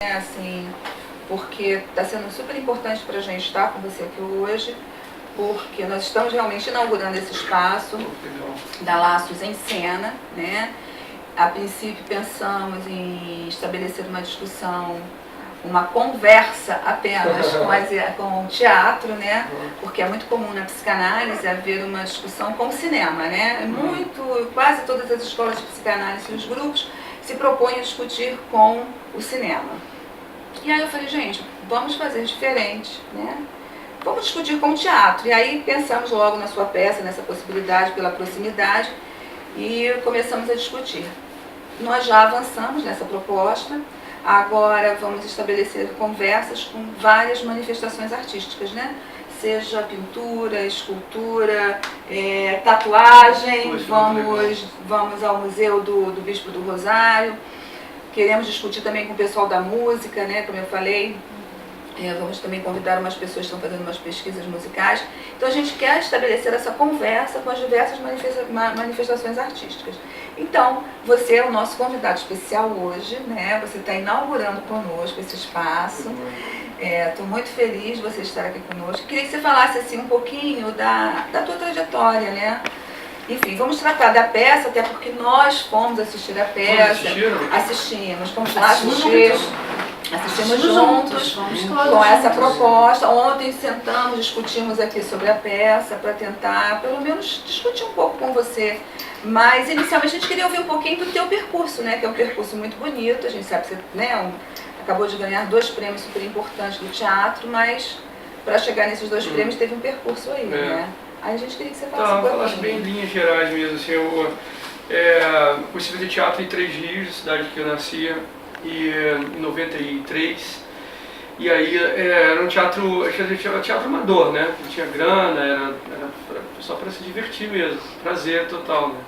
Assim, porque está sendo super importante para a gente estar com você aqui hoje, porque nós estamos realmente inaugurando esse espaço da Laços em Cena, né? A princípio pensamos em estabelecer uma discussão, uma conversa apenas com o teatro, né? Porque é muito comum na psicanálise haver uma discussão com o cinema, né? Quase todas as escolas de psicanálise e os grupos se propõem a discutir com o cinema. E aí eu falei, gente, vamos fazer diferente, né? Vamos discutir com o teatro. E aí pensamos logo na sua peça, nessa possibilidade pela proximidade, e começamos a discutir. Nós já avançamos nessa proposta, agora vamos estabelecer conversas com várias manifestações artísticas, né? Seja pintura, escultura, tatuagem, vamos ao Museu do Bispo do Rosário, queremos discutir também com o pessoal da música, né? Como eu falei, vamos também convidar umas pessoas que estão fazendo umas pesquisas musicais. Então a gente quer estabelecer essa conversa com as diversas manifestações artísticas. Então, você é o nosso convidado especial hoje, né? Você está inaugurando conosco esse espaço. Estou muito feliz de você estar aqui conosco. Queria que você falasse assim, um pouquinho da tua trajetória, né? Enfim, vamos tratar da peça, até porque nós fomos assistir a peça. Assistimos, fomos lá assistimos juntos com essa proposta. Ontem sentamos, discutimos aqui sobre a peça para tentar, pelo menos, discutir um pouco com você. Mas, inicialmente, a gente queria ouvir um pouquinho do teu percurso, né? Que é um percurso muito bonito. A gente sabe que você, né, acabou de ganhar 2 prêmios super importantes do teatro, mas para chegar nesses 2 prêmios teve um percurso aí, né? Aí a gente queria que você falasse um pouquinho. Falasse bem em linhas gerais mesmo. Assim, eu comecei a fazer teatro em Três Rios, cidade que eu nascia, em 93. E aí era um teatro amador, né? Não tinha grana, era só para se divertir mesmo, prazer total, né?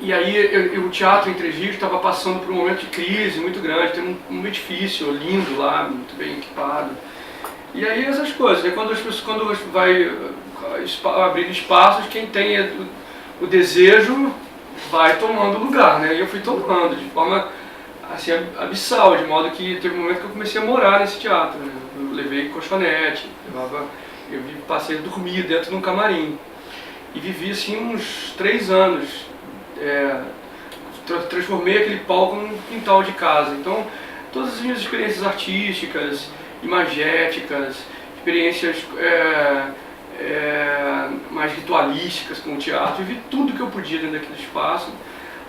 E aí o teatro em Três Rios estava passando por um momento de crise muito grande, tem um edifício lindo lá, muito bem equipado. E aí essas coisas, né? Quando vai abrir espaços, quem tem o desejo vai tomando lugar, né? E eu fui tomando de forma assim, abissal, de modo que teve um momento que eu comecei a morar nesse teatro, né? Eu levei colchonete, passei a dormir dentro de um camarim. E vivi assim uns 3 anos. Transformei aquele palco num quintal de casa. Então, todas as minhas experiências artísticas, imagéticas, experiências mais ritualísticas com o teatro, vi tudo que eu podia dentro daquele espaço.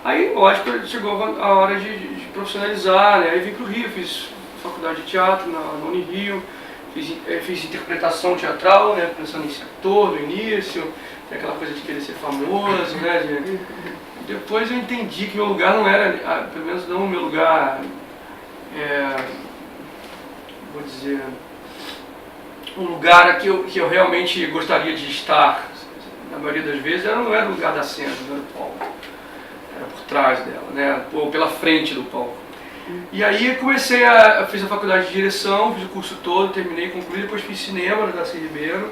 Aí, lógico, chegou a hora de profissionalizar, né? Aí vim para o Rio, fiz faculdade de teatro na Unirio, fiz interpretação teatral, né? Pensando em ser ator no início, tem aquela coisa de querer ser famoso, né? Depois eu entendi que meu lugar não era, pelo menos não o meu lugar, vou dizer, um lugar que eu realmente gostaria de estar, na maioria das vezes, não era o lugar da cena, não era o palco, era por trás dela, né? Ou pela frente do palco. E aí fiz a faculdade de direção, fiz o curso todo, terminei, concluí, depois fiz cinema no Darcy Ribeiro.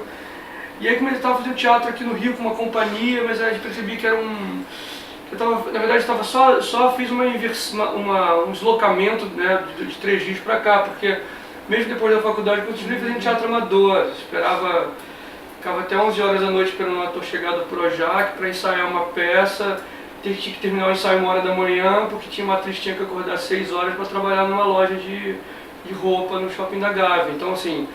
E aí comecei a fazer teatro aqui no Rio com uma companhia, mas aí percebi que era na verdade só fiz um deslocamento, né, de 3 dias para cá, porque mesmo depois da faculdade eu continuei fazendo teatro amador, ficava até 11 horas da noite esperando um ator chegar do Projac para ensaiar uma peça, tinha que terminar o ensaio 1 hora da manhã, porque tinha uma atriz que tinha que acordar às 6 horas para trabalhar numa loja de roupa no Shopping da Gávea. Então assim,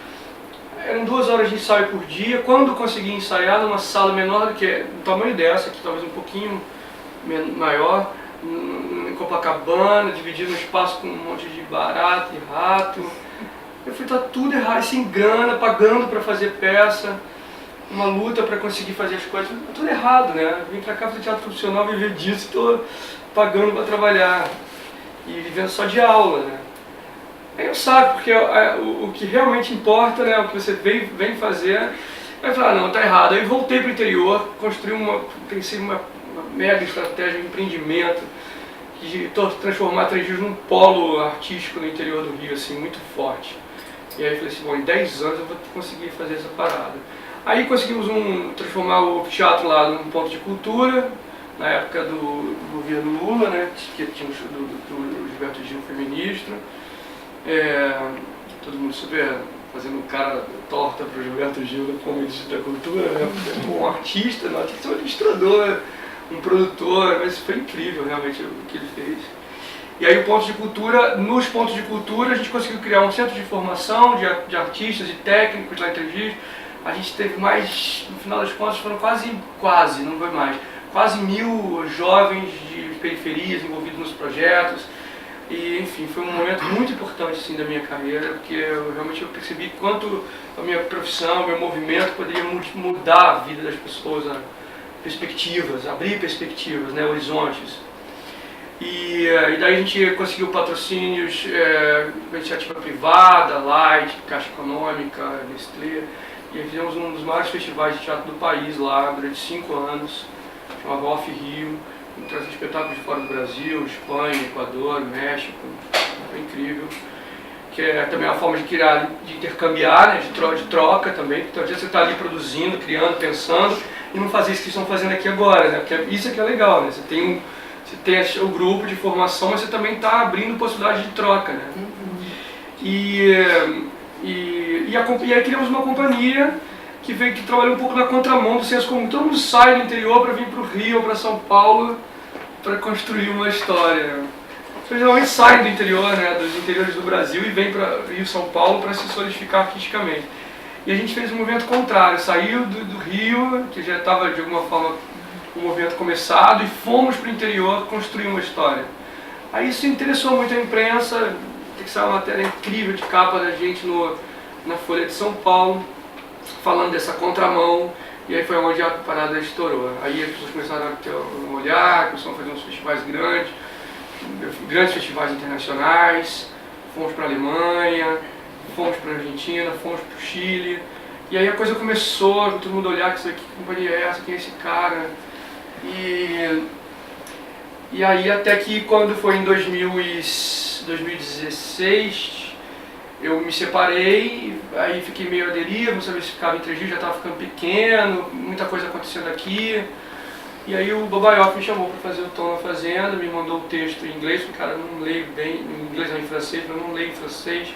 eram 2 horas de ensaio por dia. Quando consegui ensaiar numa sala menor do que o tamanho dessa, aqui talvez um pouquinho maior, em Copacabana, dividido no espaço com um monte de barata e rato. Eu fui estar tudo errado, sem grana, pagando para fazer peça, uma luta para conseguir fazer as coisas, tudo errado, né? Vim para cá fazer teatro profissional, viver disso, estou pagando para trabalhar e vivendo só de aula, né? Aí eu saco, porque o que realmente importa, né, o que você vem fazer, aí eu falei, não, tá errado. Aí voltei para o interior, pensei uma mega estratégia de empreendimento, de transformar Três Rios num polo artístico no interior do Rio, assim, muito forte. E aí eu falei assim, bom, em 10 anos eu vou conseguir fazer essa parada. Aí conseguimos transformar o teatro lá num ponto de cultura, na época do governo Lula, né, que tinha do Gilberto Gil foi ministro, todo mundo super fazendo cara torta para o Gilberto Gil como ministro da Cultura, né, um artista, não, tinha que ser um administrador, um produtor, mas foi incrível realmente o que ele fez. E aí nos pontos de cultura a gente conseguiu criar um centro de formação de artistas e técnicos lá em Três Rios. A gente teve mais, no final das contas foram quase, não foi mais, quase 1000 jovens de periferias envolvidos nos projetos. E enfim, foi um momento muito importante assim, da minha carreira, porque eu realmente percebi quanto a minha profissão, meu movimento poderia mudar a vida das pessoas, perspectivas, abrir perspectivas, né, horizontes. E daí a gente conseguiu patrocínios com iniciativa privada, Light, Caixa Econômica, Nestlé, e aí fizemos um dos maiores festivais de teatro do país lá durante 5 anos, chamava Off Rio, trazia espetáculos de fora do Brasil, Espanha, Equador, México, foi incrível. Que é também uma forma de criar, de intercambiar, né, de troca também, então às vezes você está ali produzindo, criando, pensando, e não fazer isso que estão fazendo aqui agora, né, porque isso é que é legal, né, você tem o grupo de formação, mas você também está abrindo possibilidade de troca, né? E aí criamos uma companhia que trabalhou um pouco na contramão do senso comum. Todo mundo sai do interior para vir para o Rio ou para São Paulo para construir uma história. As pessoas geralmente saem do interior, né, dos interiores do Brasil e vêm para Rio e São Paulo para se solidificar artisticamente. E a gente fez um movimento contrário, saiu do Rio, que já estava de alguma forma o movimento começado, e fomos para o interior construir uma história. Aí isso interessou muito a imprensa, tem que ser uma matéria incrível de capa da gente na Folha de São Paulo, falando dessa contramão, e aí foi onde a parada estourou. Aí as pessoas começaram a ter um olhar, começaram a fazer uns festivais grandes festivais internacionais, fomos para a Alemanha, fomos para a Argentina, fomos para o Chile, e aí a coisa começou, todo mundo olhar, que companhia é essa, quem é esse cara? E aí até que quando foi em 2016, eu me separei, aí fiquei meio à deriva, não sabia se ficava em Três Rios, já estava ficando pequeno, muita coisa acontecendo aqui. E aí o Babaioff me chamou para fazer o Tom na Fazenda, me mandou o texto em inglês, porque cara, eu não leio bem, em inglês não, em francês, mas eu não leio em francês.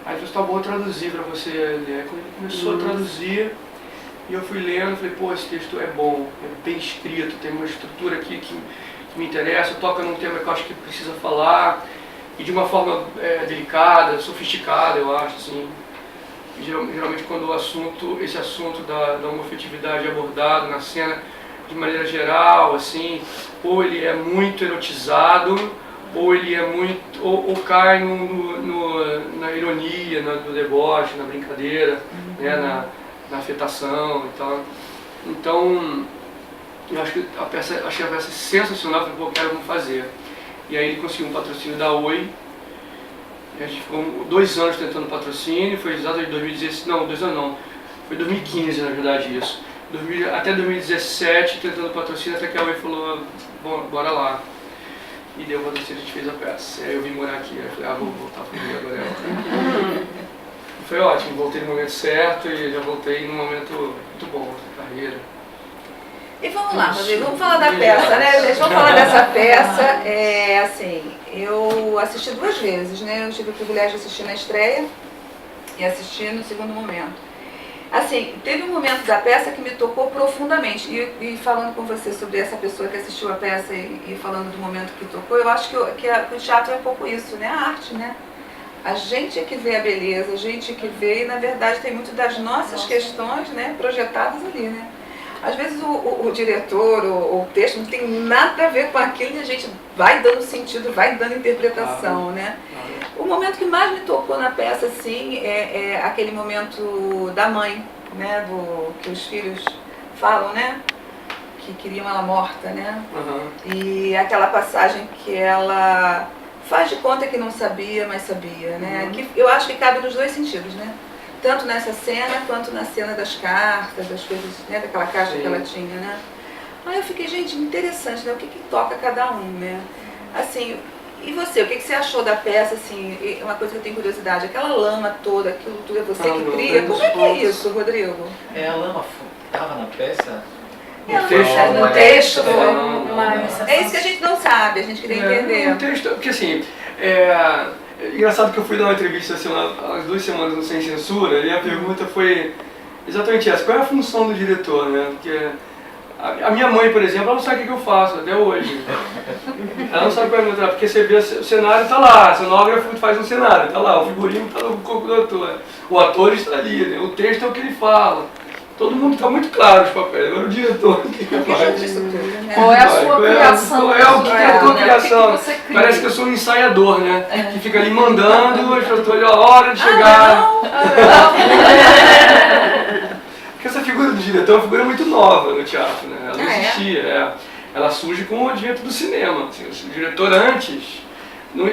Aí ele falou, tá bom, eu traduzir para você ler. Quando ele começou a traduzir, e eu fui lendo, falei, pô, esse texto é bom, é bem escrito, tem uma estrutura aqui que me interessa, toca num tema que eu acho que precisa falar, e de uma forma delicada, sofisticada, eu acho, assim. E, geralmente quando esse assunto da homoafetividade é abordado na cena de maneira geral, assim, ou ele é muito erotizado, ou ele é muito, ou cai na ironia, no deboche, na brincadeira, né, na afetação e tal. Então, eu achei a peça sensacional, falei, pô, vamos fazer. E aí ele conseguiu um patrocínio da Oi, e a gente ficou 2 anos tentando patrocínio, foi exatamente 2016, não, 2 anos não, foi 2015 na verdade isso. Até 2017 tentando patrocínio, até que a Oi falou, bom, bora lá. E deu o patrocínio, a gente fez a peça. Aí eu vim morar aqui, aí eu falei, vou voltar para o Rio agora. Foi ótimo, voltei no momento certo e já voltei num momento muito bom da carreira. E vamos lá, Rodrigo, vamos falar da peça, né, gente? Vamos falar dessa peça. Assim, eu assisti 2 vezes, né? Eu tive o privilégio de assistir na estreia e assistir no segundo momento. Assim, teve um momento da peça que me tocou profundamente. E falando com você sobre essa pessoa que assistiu a peça e falando do momento que tocou, eu acho que o teatro é um pouco isso, né? A arte, né? A gente é que vê a beleza, a gente que vê, e na verdade tem muito das nossas questões, né, projetadas ali, né? Às vezes o diretor, o texto não tem nada a ver com aquilo e a gente vai dando sentido, vai dando interpretação, né? O momento que mais me tocou na peça, assim, é aquele momento da mãe, né, que os filhos falam, né, que queriam ela morta, né? E aquela passagem que ela faz de conta que não sabia, mas sabia, né? Que eu acho que cabe nos 2 sentidos, né? Tanto nessa cena, quanto na cena das cartas, das coisas, né? Daquela caixa que ela tinha, né? Aí eu fiquei, gente, interessante, né? O que toca cada um, né? Assim, e você, o que você achou da peça, assim? Uma coisa que eu tenho curiosidade, aquela lama toda, aquilo tudo é você que cria? Como é que é isso, Rodrigo? A lama estava na peça? No texto foi uma é isso que a gente não sabe, a gente queria entender. No texto, porque assim, engraçado que eu fui dar uma entrevista assim, há 2 semanas no Sem Censura, e a pergunta foi exatamente essa: qual é a função do diretor, né? Porque a minha mãe, por exemplo, ela não sabe o que eu faço até hoje. Ela não sabe qual é o meu trabalho, porque você vê o cenário, está lá, o cenógrafo faz um cenário, está lá, o figurino está no corpo do ator, o ator está ali, né? O texto é o que ele fala. Todo mundo está muito claro os papéis, agora o diretor que faz. Qual é a sua criação? Qual é o que é a tua criação? Que Parece que eu sou um ensaiador, né? Que fica ali mandando, eu estou ali, a hora de chegar. Porque essa figura do diretor é uma figura muito nova no teatro, né? Ela não existia. Ela surge com o advento do cinema. Assim, o diretor antes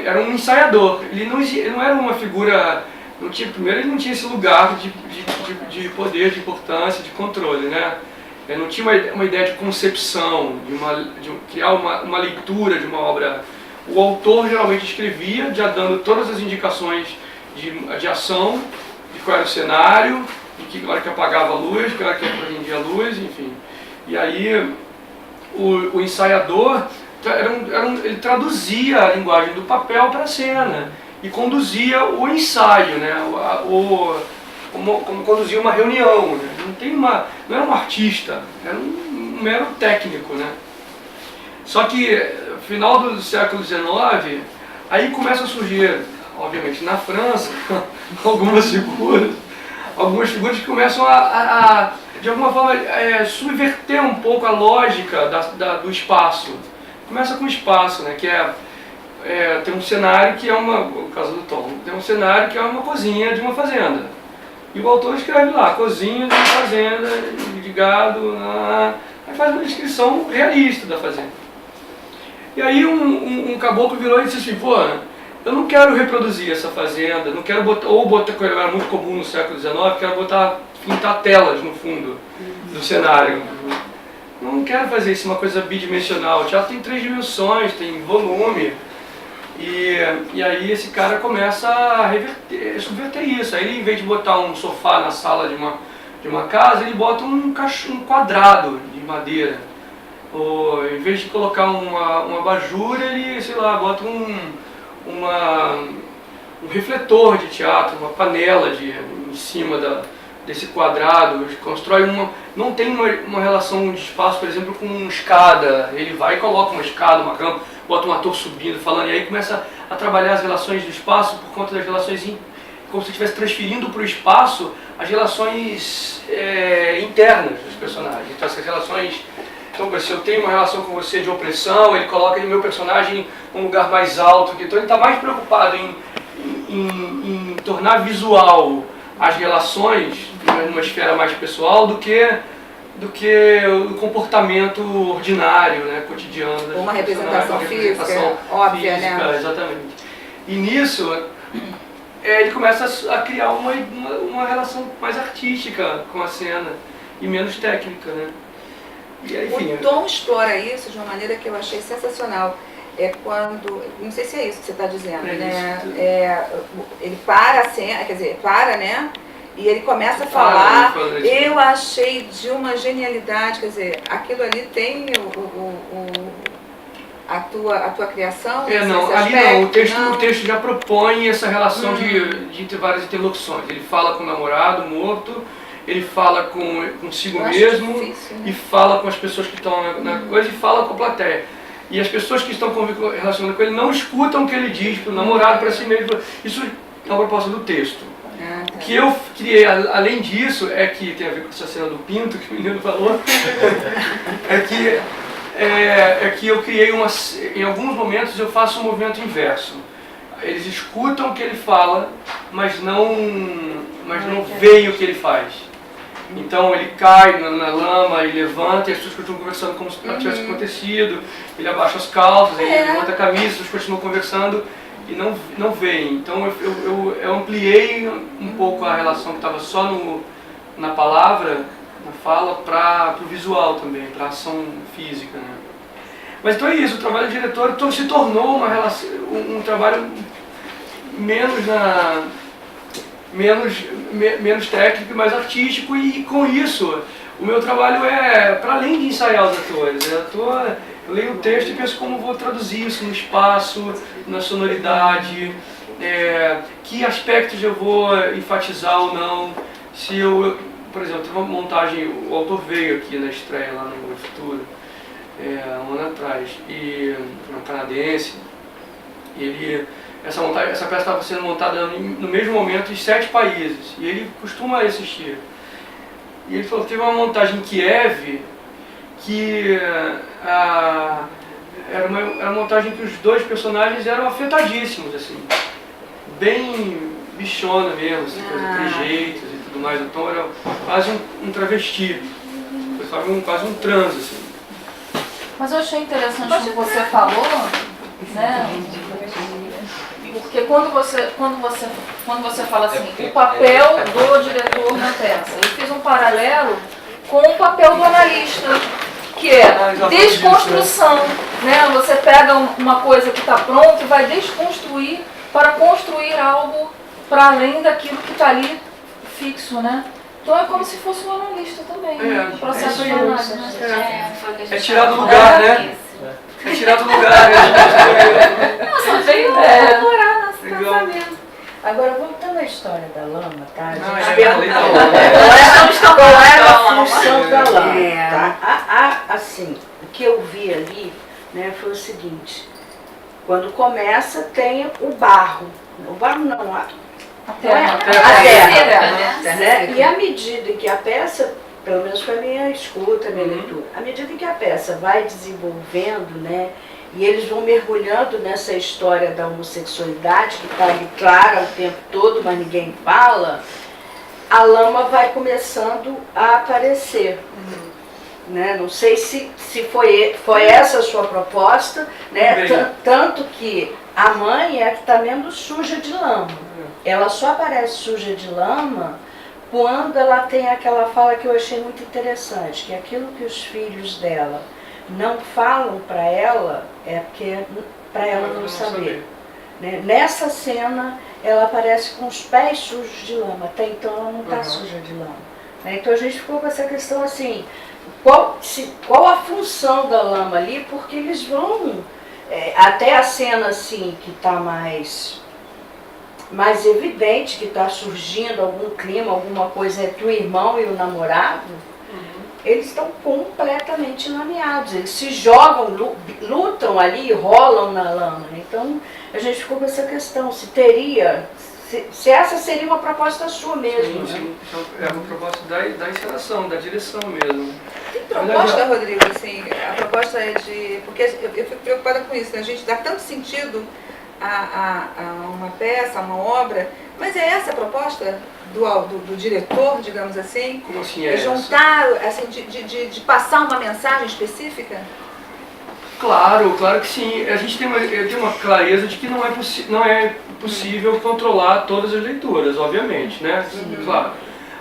era um ensaiador. Ele não era uma figura. Primeiro, ele não tinha esse lugar de poder, de importância, de controle, né? Ele não tinha uma ideia de concepção, de criar uma leitura de uma obra. O autor geralmente escrevia, já dando todas as indicações de ação, de qual era o cenário, de que hora que apagava a luz, que hora que acendia a luz, enfim. E aí o ensaiador ele traduzia a linguagem do papel para a cena e conduzia o ensaio, né? Como conduzia uma reunião, né? Não era um artista, era um mero técnico, né? Só que no final do século XIX, aí começa a surgir, obviamente na França, algumas figuras que começam de alguma forma, subverter um pouco a lógica do espaço. Começa com o espaço, né? Que tem um cenário que é no caso do Tom, tem um cenário que é uma cozinha de uma fazenda. E o autor escreve lá, cozinha de uma fazenda, de gado, aí faz uma descrição realista da fazenda. E aí um caboclo virou e disse assim, pô, eu não quero reproduzir essa fazenda, não quero botar, que era muito comum no século XIX, quero pintar telas no fundo do cenário. Não quero fazer isso uma coisa bidimensional, o teatro tem 3 dimensões, tem volume. E aí esse cara começa a subverter isso. Aí ele, em vez de botar um sofá na sala de uma casa, ele bota um quadrado de madeira. Ou em vez de colocar uma abajur, ele, sei lá, bota um refletor de teatro, uma panela em cima desse quadrado, constrói não tem uma relação de espaço, por exemplo, com uma escada. Ele vai e coloca uma escada, uma rampa, bota um ator subindo, falando, e aí começa a trabalhar as relações do espaço por conta das relações, como se estivesse transferindo para o espaço as relações internas dos personagens. Então essas relações, se eu tenho uma relação com você de opressão, ele coloca o meu personagem em um lugar mais alto, então ele está mais preocupado em tornar visual as relações numa esfera mais pessoal do que o comportamento ordinário, né, cotidiano. Uma representação física, óbvia, né? Exatamente. E nisso, ele começa a criar uma relação mais artística com a cena e menos técnica, né? E, enfim, o Tom explora isso de uma maneira que eu achei sensacional. É quando, não sei se é isso que você está dizendo, né? Ele para a cena, quer dizer, né? E ele começa a falar. Eu achei de uma genialidade, quer dizer, aquilo ali tem a tua criação? Não, ali não. O texto já propõe essa relação de várias interlocuções. Ele fala com o namorado morto, ele fala consigo mesmo, difícil, né? E fala com as pessoas que estão na coisa e fala com a plateia. E as pessoas que estão relacionando com ele não escutam o que ele diz para o namorado, para si mesmo. Isso é uma proposta do texto. O que eu criei, além disso, é que tem a ver com essa cena do pinto que o menino falou, é que eu criei em alguns momentos eu faço um movimento inverso. Eles escutam o que ele fala, mas não veem o que ele faz. Então ele cai na lama e levanta, e as pessoas continuam conversando como se nada tivesse acontecido. Ele abaixa as calças, ele levanta a camisa, as pessoas continuam conversando e não veem. Então eu ampliei um pouco a relação que estava só na palavra, na fala, para o visual também, para a ação física, né? Mas então é isso, o trabalho do diretor se tornou uma relação, um trabalho menos técnico e mais artístico, e com isso o meu trabalho é para além de ensaiar os atores. Eu leio o texto e penso como vou traduzir isso no espaço, na sonoridade, que aspectos eu vou enfatizar ou não. Se eu, por exemplo, teve uma montagem, o autor veio aqui na estreia lá no Futuro, um ano atrás, e um canadense. Essa peça estava sendo montada no mesmo momento em 7 países, e ele costuma assistir. E ele falou que teve uma montagem em Kiev, que era uma montagem que os 2 personagens eram afetadíssimos, assim, bem bichona mesmo, assim, coisa de trejeitos e tudo mais. Então era quase um travesti, foi quase um trans, assim. Mas eu achei interessante o que você falou, né? Porque quando você fala assim, o papel do diretor na peça, eu fiz um paralelo com o papel do analista, que é desconstrução, né? Você pega uma coisa que está pronta e vai desconstruir para construir algo para além daquilo que está ali fixo, né? Então é como se fosse um analista também, o processo de análise, né? É tirar do lugar, né? É tirar do lugar, né? Nossa, veio morar nesse pensamento. Agora, voltando à história da lama, tá? Qual era a função da lama, tá? Assim, o que eu vi ali, né, foi o seguinte. Quando começa, tem o barro. O barro não, a terra, né? E à medida que a peça, pelo menos foi a minha escuta, a minha leitura, à medida que a peça vai desenvolvendo, né, e eles vão mergulhando nessa história da homossexualidade, que está ali clara o tempo todo, mas ninguém fala, a lama vai começando a aparecer. Né? Não sei se foi essa a sua proposta, né? Tanto que a mãe é a que está menos suja de lama. Ela só aparece suja de lama quando ela tem aquela fala que eu achei muito interessante, que aquilo que os filhos dela não falam para ela é porque para ela não saber. Né? Nessa cena ela aparece com os pés sujos de lama, até então ela não está suja de lama. Né? Então a gente ficou com essa questão assim, qual a função da lama ali, porque eles vão, até a cena assim que está mais evidente, que está surgindo algum clima, alguma coisa entre o irmão e o namorado, eles estão completamente lameados, eles se jogam, lutam ali, rolam na lama. Então a gente ficou com essa questão, se essa seria uma proposta sua mesmo. Sim. É uma proposta da encenação, da direção mesmo. Tem proposta, Rodrigo, assim, a proposta é de... Porque eu fico preocupada com isso, né? A gente dá tanto sentido a uma peça, a uma obra, mas é essa a proposta do diretor, digamos assim? Como assim é juntar, assim, de passar uma mensagem específica? Claro que sim. A gente tem uma clareza de que não é possível controlar todas as leituras, obviamente, né? Claro.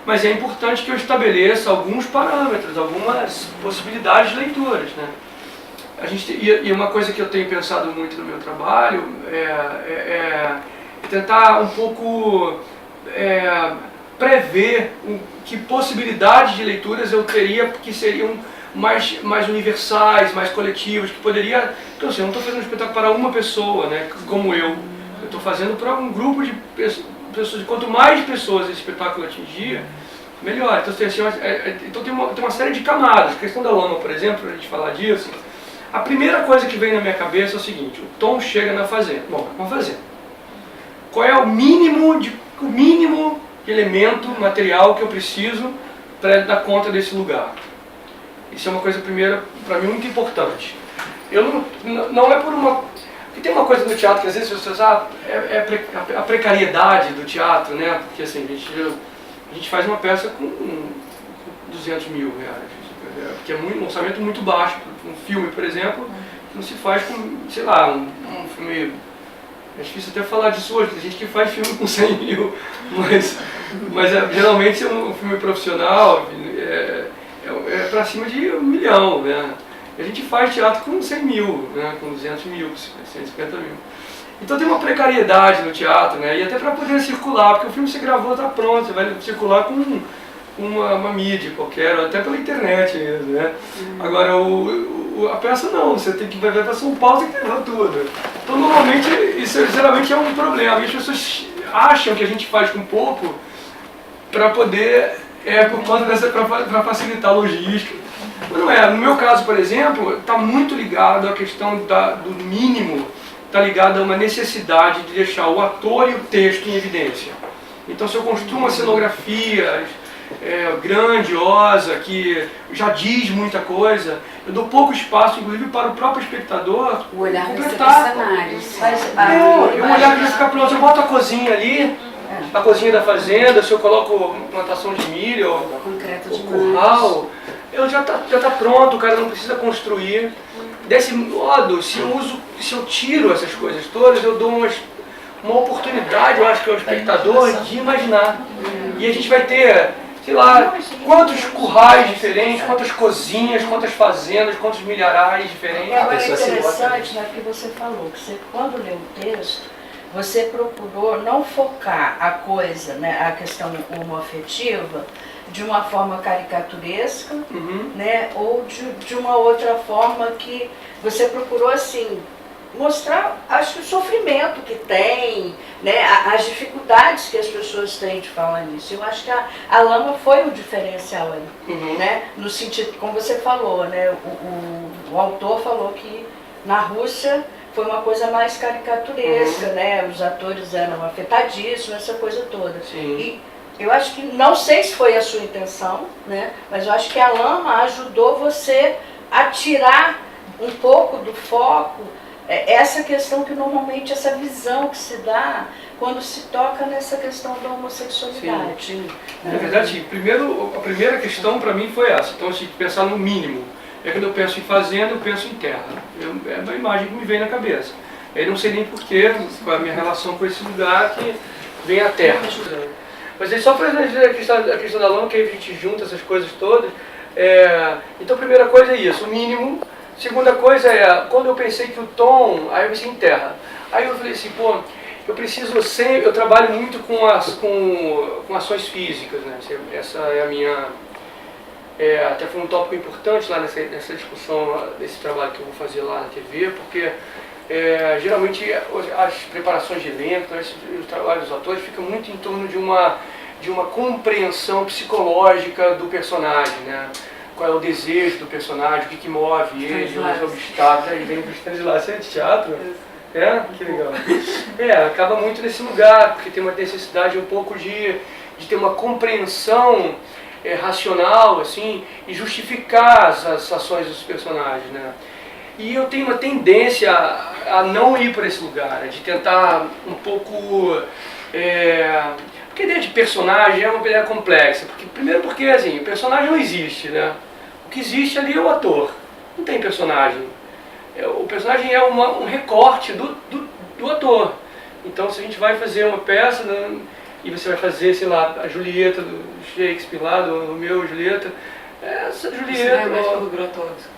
Mas é importante que eu estabeleça alguns parâmetros, algumas possibilidades de leituras, né? E uma coisa que eu tenho pensado muito no meu trabalho é tentar um pouco prever que possibilidades de leituras eu teria que seriam mais universais, mais coletivas, que poderia... Então, assim, eu não estou fazendo um espetáculo para uma pessoa, né, como eu estou fazendo para um grupo de pessoas. Quanto mais pessoas esse espetáculo atingir, melhor. Então, então tem uma série de camadas. A questão da lama, por exemplo, para a gente falar disso, a primeira coisa que vem na minha cabeça é o seguinte: o Tom chega na fazenda. Bom, uma fazenda. Qual é o mínimo elemento material que eu preciso para dar conta desse lugar? Isso é uma coisa, primeira, para mim, muito importante. Eu não é por uma... Porque tem uma coisa no teatro que às vezes as pessoas... a precariedade do teatro, né? Porque assim, a gente faz uma peça com 200 mil reais. Que é um orçamento muito baixo. Um filme, por exemplo, não se faz com, sei lá, um filme... É difícil até falar disso hoje, tem gente que faz filme com 100 mil, mas geralmente é um filme profissional, é para cima de 1 milhão, né? A gente faz teatro com 100 mil, né? Com 200 mil, 150 mil. Então tem uma precariedade no teatro, né? E até para poder circular, porque o filme você gravou, está pronto, você vai circular com uma mídia qualquer, ou até pela internet mesmo, né? Agora, a peça não, você tem que vai para São Paulo, tem que levar tudo. Então, normalmente, isso geralmente é um problema. E as pessoas acham que a gente faz com pouco para poder, por conta para facilitar a logística. Mas não é. No meu caso, por exemplo, está muito ligado à questão do mínimo, está ligado a uma necessidade de deixar o ator e o texto em evidência. Então, se eu construo uma cenografia grandiosa, que já diz muita coisa, eu dou pouco espaço, inclusive, para o próprio espectador O olhar completar. dos personagens. Eu olhar que vai ficar pronto, eu boto a cozinha ali, a cozinha da fazenda, se eu coloco plantação de milho, Concreto o demais. curral, já tá pronto, o cara não precisa construir. Desse modo, se eu tiro essas coisas todas, eu dou uma oportunidade, eu acho que ao espectador, de imaginar. E a gente vai ter, sei lá, quantos currais diferentes, quantas cozinhas, quantas fazendas, quantos milharais diferentes. Agora é interessante, né, que você falou, que você, quando leu o texto, você procurou não focar a coisa, né, a questão homoafetiva, de uma forma caricaturesca, né, ou de uma outra forma que você procurou, assim, mostrar, acho que o sofrimento que tem, né, as dificuldades que as pessoas têm de falar nisso. Eu acho que a Lama foi o diferencial aí, né, no sentido, como você falou, né, o autor falou que na Rússia foi uma coisa mais caricaturesca, né, os atores eram afetadíssimos, essa coisa toda. Sim. E eu acho que, não sei se foi a sua intenção, né, mas eu acho que a Lama ajudou você a tirar um pouco do foco essa questão que normalmente, essa visão que se dá quando se toca nessa questão da homossexualidade. Sim. Na verdade, a primeira questão para mim foi essa. Então, assim, pensar no mínimo. Quando eu penso em fazenda, eu penso em terra. É uma imagem que me vem na cabeça. Eu não sei nem porquê, qual é a minha relação com esse lugar, que vem a terra. Mas é só para dizer a questão da lama, que aí a gente junta essas coisas todas. Então, a primeira coisa é isso, o mínimo. Segunda coisa quando eu pensei que o tom, aí eu pensei em terra. Aí eu falei assim, pô, eu trabalho muito com ações físicas, né? Essa é a minha... até foi um tópico importante lá nessa discussão, desse trabalho que eu vou fazer lá na TV, porque geralmente as preparações de elenco, os trabalhos dos atores ficam muito em torno de uma compreensão psicológica do personagem, né? Qual é o desejo do personagem, o que move ele, os obstáculos. Aí vem para Stanislavski, você é de teatro? Que legal. Acaba muito nesse lugar, porque tem uma necessidade um pouco de ter uma compreensão racional, assim, e justificar as ações dos personagens, né? E eu tenho uma tendência a não ir por esse lugar, de tentar um pouco... Porque a ideia de personagem é uma ideia complexa. Primeiro porque, assim, o personagem não existe, né? O que existe ali é o ator, não tem personagem. O personagem é um recorte do ator. Então, se a gente vai fazer uma peça, né, e você vai fazer, sei lá, a Julieta do Shakespeare lá, do Romeu e Julieta, essa Julieta... Você não é mais pelo Grotowski?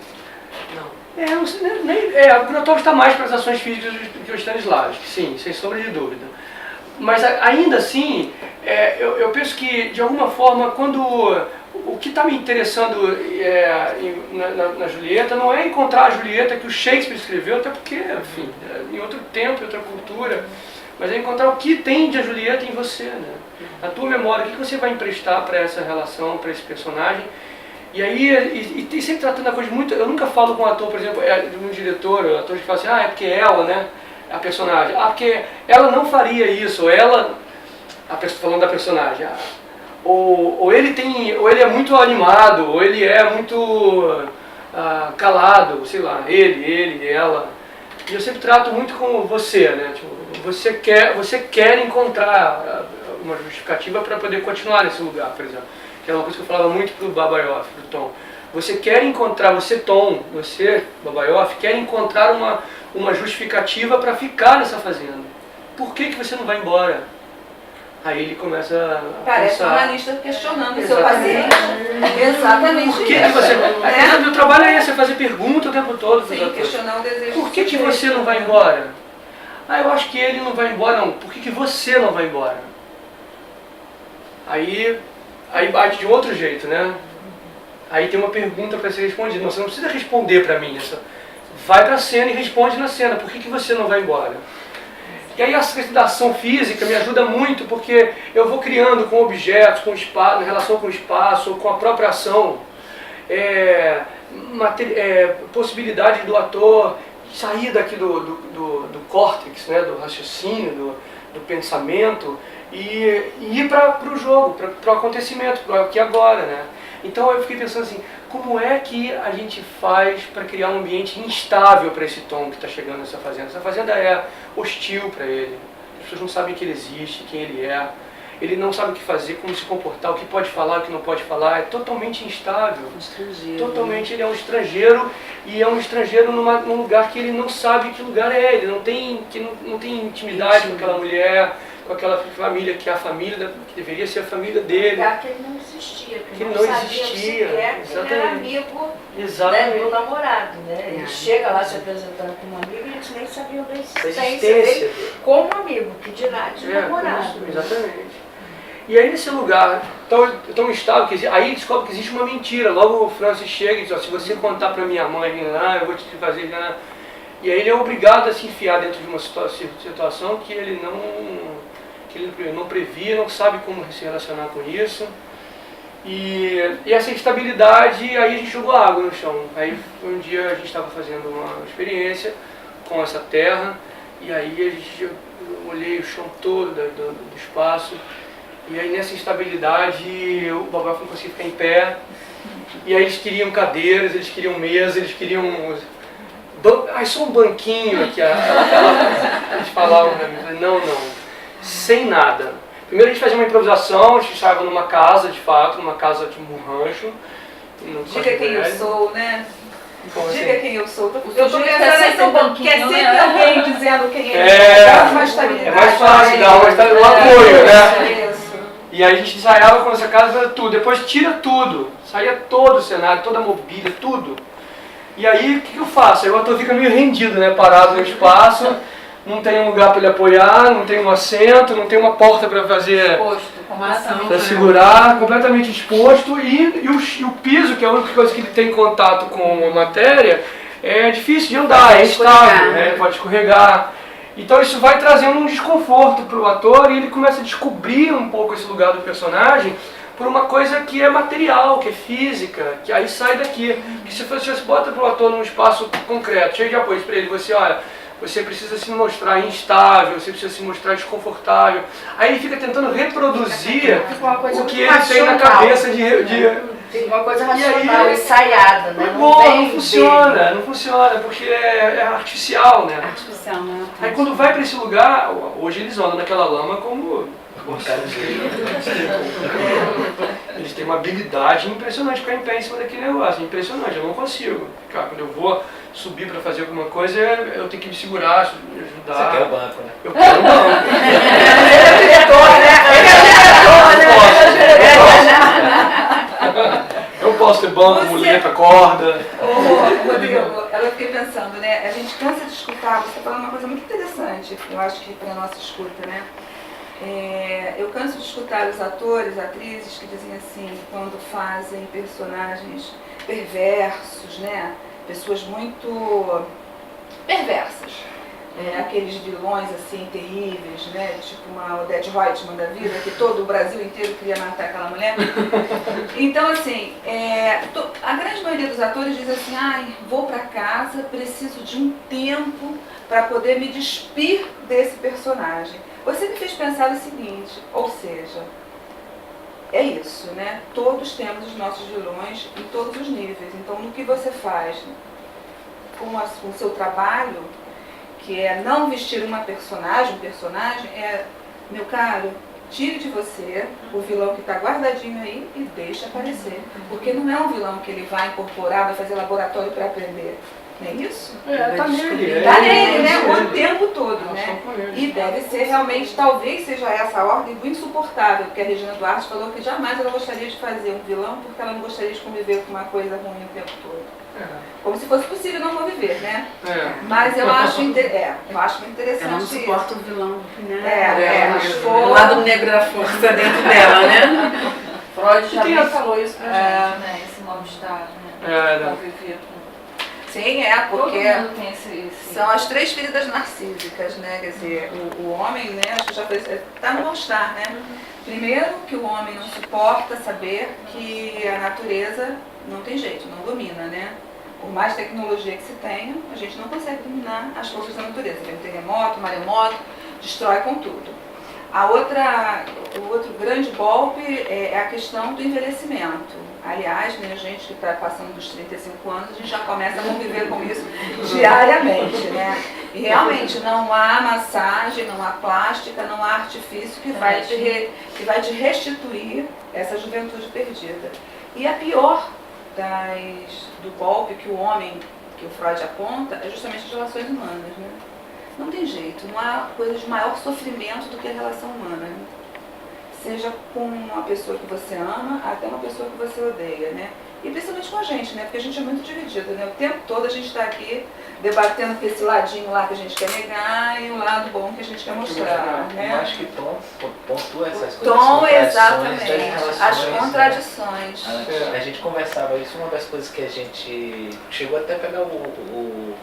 Não. O Grotowski está mais para as ações físicas do que o Stanislavski, sim, sem sombra de dúvida. Mas ainda assim, eu penso que, de alguma forma, o que está me interessando na Julieta não é encontrar a Julieta que o Shakespeare escreveu, até porque, enfim, em outro tempo, em outra cultura, mas é encontrar o que tem de a Julieta em você, né? A tua memória, o que você vai emprestar para essa relação, para esse personagem. E aí, e sempre tratando a coisa muito... Eu nunca falo com um ator, por exemplo, de um diretor, o ator que fala assim, é porque ela, né? A personagem. Porque ela não faria isso, ou ela... Falando da personagem. Ou ele é muito animado, ou ele é muito calado, sei lá, ele, ela. E eu sempre trato muito com você, né? Tipo, você quer encontrar uma justificativa para poder continuar nesse lugar, por exemplo. Que é uma coisa que eu falava muito pro Babaioff, pro Tom. Você quer encontrar, você, Babaioff, quer encontrar uma justificativa para ficar nessa fazenda. Por que você não vai embora? Aí ele começa a Parece pensar. um analista questionando o seu paciente. Exatamente. Por que você... Meu trabalho é esse, é fazer pergunta o tempo todo. Sim, questionar o desejo. Por que você não vai embora? Eu acho que ele não vai embora, não. Por que você não vai embora? Aí Aí bate de outro jeito, né? Aí tem uma pergunta para ser respondida. Não, você não precisa responder para mim. Vai para a cena e responde na cena. Por que você não vai embora? E aí essa questão da ação física me ajuda muito, porque eu vou criando com objetos, com espaço, em relação com o espaço, com a própria ação, possibilidade do ator sair daqui do córtex, né, do raciocínio, do pensamento, e ir para o jogo, para o acontecimento, para aqui agora, né? Então eu fiquei pensando assim, como é que a gente faz para criar um ambiente instável para esse Tom que está chegando nessa fazenda? Essa fazenda é hostil para ele, as pessoas não sabem que ele existe, quem ele é, ele não sabe o que fazer, como se comportar, o que pode falar, o que não pode falar, é totalmente instável. Estrangeiro. Totalmente, ele é um estrangeiro, e é um estrangeiro num lugar que ele não sabe que lugar é, ele não tem intimidade com aquela mulher, com aquela família que é a família, que deveria ser a família dele. Lugar que ele não existia, Que ele não sabia existia, sequer que ele era exatamente. amigo, Exatamente. né, do namorado, né? Ele chega lá se apresentando como amigo e a gente nem sabia da A existência existência dele como amigo, que dirá de namorado. Isso, exatamente. E aí nesse lugar tão instável, aí descobre que existe uma mentira. Logo o Francis chega e diz, ó, se você contar para minha mãe, eu vou te fazer... E aí ele é obrigado a se enfiar dentro de uma situação que ele não previa, não sabe como se relacionar com isso. E essa instabilidade, aí a gente jogou água no chão. Aí um dia a gente estava fazendo uma experiência com essa terra, e aí eu olhei o chão todo do espaço, e aí nessa instabilidade o Babaca não conseguia ficar em pé, e aí eles queriam cadeiras, eles queriam mesa, eles queriam... só um banquinho aqui, eles falavam pra mim, não, sem nada. Primeiro a gente fazia uma improvisação, a gente estava numa casa, de fato, numa casa de um rancho. Diga quem eu sou, né? Como assim? Diga quem eu sou. Eu tô sujeito pensando é sempre um banquinho, que é sempre né? alguém dizendo quem É uma estabilidade. É mais fácil dar um apoio, né? Isso. E aí a gente ensaiava com essa casa, fazia tudo. Depois tira tudo, saía todo o cenário, toda a mobília, tudo. E aí o que eu faço? Aí o ator fica meio rendido, né? Parado no espaço, não tem um lugar para ele apoiar, não tem um assento, não tem uma porta para fazer... Exposto, como ação. Para segurar, completamente exposto, e o piso, que é a única coisa que ele tem contato com a matéria, é difícil de andar, é instável, né? Pode escorregar. Então isso vai trazendo um desconforto para o ator, e ele começa a descobrir um pouco esse lugar do personagem por uma coisa que é material, que é física, que aí sai daqui. Que se você bota para o ator num espaço concreto, cheio de apoio para ele, você precisa se mostrar instável, você precisa se mostrar desconfortável. Aí ele fica tentando reproduzir o que ele tem na cabeça Tem uma coisa E aí, racional, ensaiada, né? não funciona, porque é artificial, né? Artificial, né? Aí quando vai para esse lugar, hoje eles andam naquela lama como... Eles têm uma habilidade impressionante para ficar em pé em cima daquele negócio, impressionante, eu não consigo. Cara, quando eu vou subir para fazer alguma coisa, eu tenho que me segurar, me ajudar. Você quer o banco, né? Eu quero o banco. Ele é diretor, né? Eu posso ter banco, muleta, corda. Rodrigo, eu fiquei pensando, né? A gente cansa de escutar, você falando uma coisa muito interessante, eu acho que para a nossa escuta, né? Eu canso de escutar os atores, atrizes que dizem assim, quando fazem personagens perversos, né? Pessoas muito perversas. Aqueles vilões assim terríveis, né? Tipo uma Odete Reutemann da vida, que todo o Brasil inteiro queria matar aquela mulher. Então assim, a grande maioria dos atores diz assim, vou para casa, preciso de um tempo para poder me despir desse personagem. Você me fez pensar o seguinte, ou seja, é isso, né? Todos temos os nossos vilões em todos os níveis. Então, no que você faz com o seu trabalho, que é não vestir um personagem, meu caro, tire de você o vilão que está guardadinho aí e deixe aparecer. Porque não é um vilão que ele vai incorporar, vai fazer laboratório para aprender. Não é isso? Tá nele. Tá nele, né? O tempo todo, né? E deve ser realmente, talvez seja essa ordem do insuportável, porque a Regina Duarte falou que jamais ela gostaria de fazer um vilão porque ela não gostaria de conviver com uma coisa ruim o tempo todo. Como se fosse possível não conviver, né? Mas eu acho, interessante. Ela não suporta o vilão, né? o lado negro da força dentro dela, né? Freud já tem bem a- falou isso pra gente, né? Esse mal-estar, né? né? Conviver com... Sim, é, Todo porque mundo tem esse... são as 3 feridas narcísicas, né? Quer dizer, o homem, né, acho que já fez, tá no mal-estar, né? Primeiro, que o homem não suporta saber que a natureza não tem jeito, não domina, né? Por mais tecnologia que se tenha, a gente não consegue dominar as forças da natureza. Tem um terremoto, um maremoto, destrói com tudo. O outro grande golpe é a questão do envelhecimento. Aliás, né, a gente que está passando dos 35 anos, a gente já começa a conviver com isso diariamente, né? E realmente não há massagem, não há plástica, não há artifício que vai te restituir essa juventude perdida. E a pior do golpe que o homem, que o Freud aponta, é justamente as relações humanas, né? Não tem jeito, não há coisa de maior sofrimento do que a relação humana, né? Seja com uma pessoa que você ama, até uma pessoa que você odeia, né? E principalmente com a gente, né? Porque a gente é muito dividido, né? O tempo todo a gente está aqui debatendo com esse ladinho lá que a gente quer negar e o lado bom que a gente quer mostrar, Eu né? acho que Tom pontua essas coisas. Tom, as exatamente, contradições as das relações, contradições. né? A gente conversava isso, uma das coisas que a gente chegou até a pegar o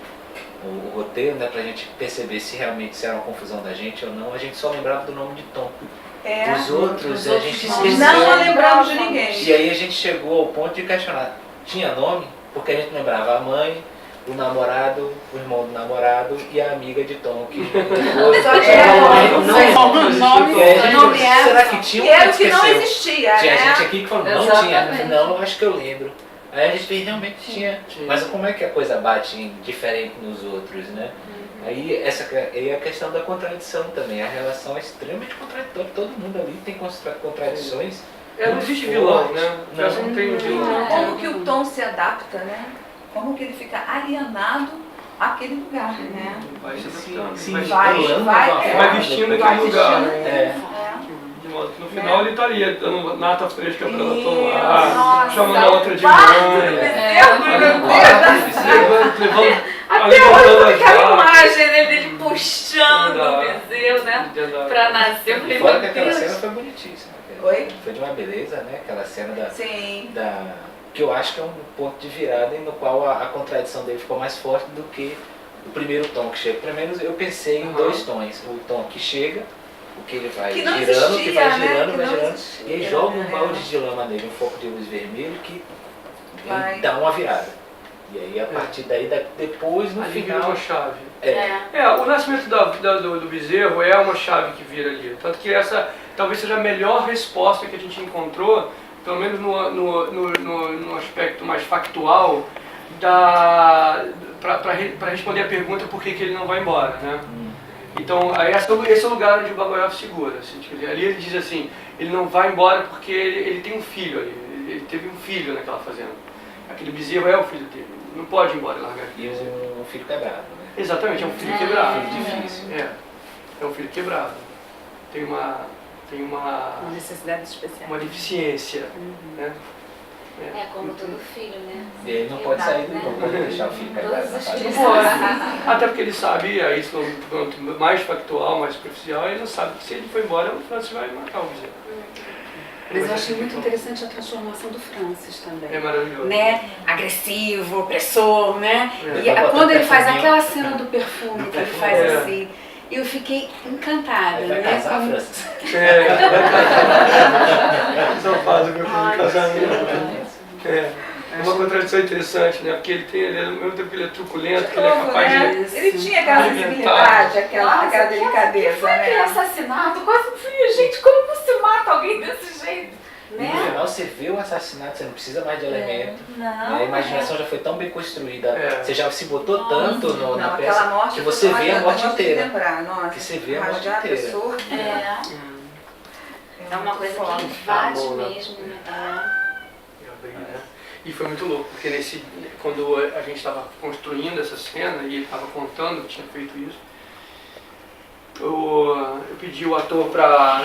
roteiro, né, pra gente perceber se realmente se era uma confusão da gente ou não, a gente só lembrava do nome de Tom. Os outros a gente esqueceu. Não lembramos de ninguém. E aí a gente chegou ao ponto de questionar, tinha nome? Porque a gente lembrava a mãe, o namorado, o irmão do namorado e a amiga de Tom. Que Só tinha nome será que tinha que era o que não existia, Tinha né? gente aqui que falou, não Exatamente. tinha. Não, eu acho que eu lembro. Aí a gente fez, realmente tinha. Mas como é que a coisa bate diferente nos outros, né? Aí é a questão da contradição também. A relação é extremamente contraditória. Todo mundo ali tem contradições. Não existe vilão, né? Não tem um vilão. Como que o Tom se adapta, né? Como que ele fica alienado àquele lugar, né? Vai se adaptando. Sim, vai vestindo aquele lugar, né? É. De modo que no final ele tá ali, dando nata fresca pra ela Isso. tomar, Nossa, chamando a outra de mãe, levando Até hoje eu tenho aquela imagem, né, dele puxando o bezerro, né? Pra nascer. Eu falei, Fora que meu aquela cena Deus. foi bonitíssima. Oi? Foi de uma beleza, né? Aquela cena Sim. que eu acho que é um ponto de virada e no qual a contradição dele ficou mais forte do que o primeiro tom que chega. Pelo menos eu pensei em 2 tons. O tom que chega, o que ele vai Que não girando, existia, que vai né? girando, Que vai não girando. existia, E aí joga um né? balde de lama nele, um foco de luz vermelho que Vai. dá uma virada. E aí a partir daí, depois no Ali vira final... uma chave. É. O nascimento do bezerro é uma chave que vira ali. Tanto que essa talvez seja a melhor resposta que a gente encontrou, pelo menos no aspecto mais factual, para responder a pergunta por que ele não vai embora, né? Então, aí esse é o lugar onde o Babayoff segura. Assim, tipo, ali ele diz assim, ele não vai embora porque ele tem um filho ali. Ele teve um filho naquela fazenda. Aquele bezerro é o filho dele. Não pode ir embora e largar aquele E bezerro. um filho quebrado, né? Exatamente, é um filho quebrado. Difícil. É um filho quebrado. Tem uma Necessidade especial. uma deficiência, né? É como todo filho, né? E ele não pode sair, não pode deixar o filho quebrado Todos na os fazenda. filhos. Até porque ele sabe, aí isso mais factual, mais superficial, ele não sabe que se ele for embora, o Francis vai matar o bezerro. Mas eu achei muito interessante a transformação do Francis também. É maravilhoso. Né? Agressivo, opressor, né? É. E quando ele faz Perfuminho. aquela cena do perfume, que ele faz É. assim, eu fiquei encantada, Ele vai né? casar, Francis? Só faz o meu filho de casamento. É uma contradição interessante, né? Porque ele ao mesmo tempo que ele é truculento, que ele é capaz de... Ele tinha aquela sensibilidade, aquela delicadeza, Aquele né? assassinato, quase frio, gente, como você mata alguém desse jeito? E no final você vê o assassinato, você não precisa mais de elemento. Não. A imaginação já foi tão bem construída, É. você já se botou tanto na Não, peça, aquela morte que você vê a morte de inteira. lembrar, nossa, Que você vê a morte rasgar inteira. pessoa. É uma coisa que Foda. invade Tá bom, né? mesmo, né? E foi muito louco, porque quando a gente estava construindo essa cena e ele estava contando que tinha feito isso, eu pedi o ator para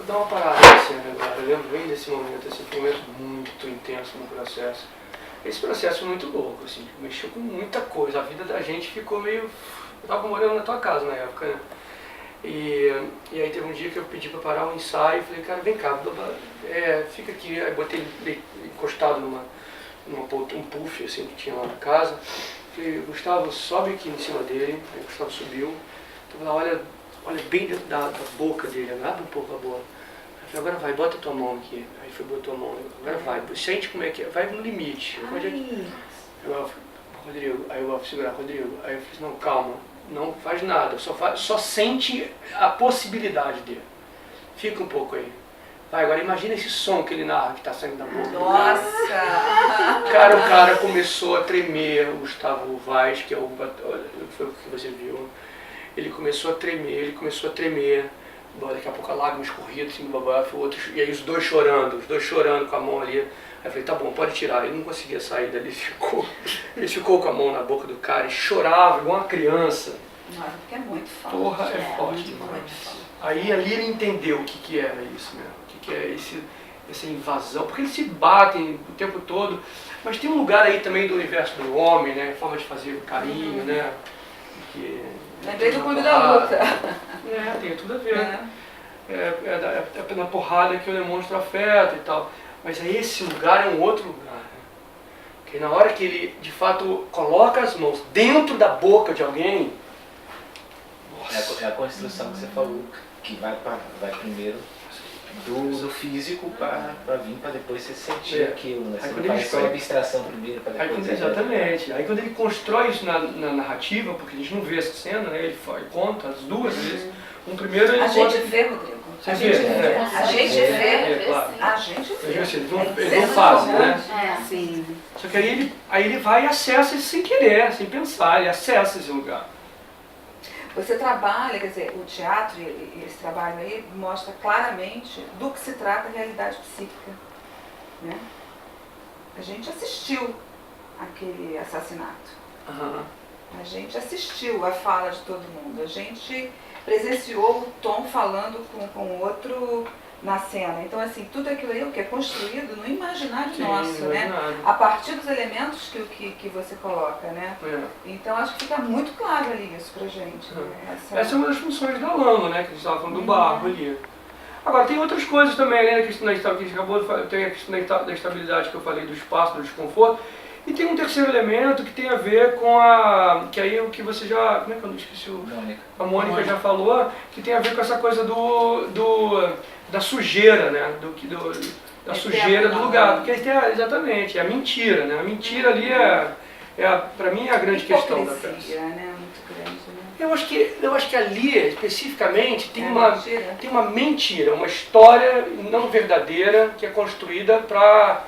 dar uma parada na cena agora. Eu lembro bem desse momento, esse foi um momento muito intenso no processo. Esse processo foi muito louco, assim, mexeu com muita coisa. A vida da gente ficou meio... Eu estava morando na tua casa na época, né? E aí teve um dia que eu pedi para parar o ensaio, falei, cara, vem cá, fica aqui. Aí botei ele encostado um puff assim, que tinha lá na casa. Falei, Gustavo, sobe aqui em cima dele. Aí o Gustavo subiu. Então, olha bem dentro da boca dele, abre um pouco a boca. Eu falei, agora vai, bota a tua mão aqui. Aí foi, botou a mão, agora vai, sente como é que é, vai no limite. Rodrigo, aí eu vou segurar, Rodrigo. Aí eu falei, não, calma, não faz nada, só sente a possibilidade dele. Fica um pouco aí. Vai, agora imagina esse som que ele narra, que está saindo da boca. Nossa! O cara começou a tremer, o Gustavo Vaz, que foi o que você viu. Ele começou a tremer, daqui a pouco a lágrima escorria assim do babá, e aí os dois chorando com a mão ali. Aí eu falei, tá bom, pode tirar. Ele não conseguia sair dali, ele ficou com a mão na boca do cara e chorava igual uma criança. Nossa, porque é muito forte. Porra, é forte demais. Aí ali ele entendeu o que era isso mesmo, o que é essa invasão, porque eles se batem o tempo todo, mas tem um lugar aí também do universo do homem, né, a forma de fazer carinho, né, que... Lembrei do Clube da Luta. Tem tudo a ver. É na porrada que eu demonstro afeto e tal. Mas esse lugar é um outro lugar. Né? Porque na hora que ele, de fato, coloca as mãos dentro da boca de alguém... Nossa. É a construção que você falou, que vai primeiro do físico para vir para depois você sentir aquilo. Né? Você não faz só a abstração primeiro para depois... Exatamente. Aí quando ele constrói isso na narrativa, porque a gente não vê essa cena, né? Ele conta as duas vezes. Primeiro ele a gente vê, Rodrigo. A gente vê. A gente vê. Eles não fazem, né? Sim. Só que aí ele vai e acessa isso sem querer, sem pensar, ele acessa esse lugar. Você trabalha, quer dizer, o teatro e esse trabalho aí mostra claramente do que se trata a realidade psíquica. Né? A gente assistiu aquele assassinato. A gente assistiu a fala de todo mundo. A gente presenciou o Tom falando com o outro na cena. Então, assim, tudo aquilo aí, o que é construído no imaginário nosso, né? A partir dos elementos que você coloca, né? Então, acho que fica muito claro ali isso pra gente. Né? Essa é uma das funções da lama, né? Que a gente estava falando do barro ali. Agora, tem outras coisas também, né? A questão tem a questão da estabilidade que eu falei, do espaço, do desconforto. E tem um terceiro elemento que tem a ver com que aí o que você já... Como é que eu não esqueci? A Mônica já falou, que tem a ver com essa coisa da sujeira, né? Da sujeira do lugar. Porque exatamente, é a mentira, né? A mentira ali pra mim é a grande questão da peça. Né? Muito grande, né? Eu acho que ali, especificamente, tem uma mentira, uma história não verdadeira que é construída para,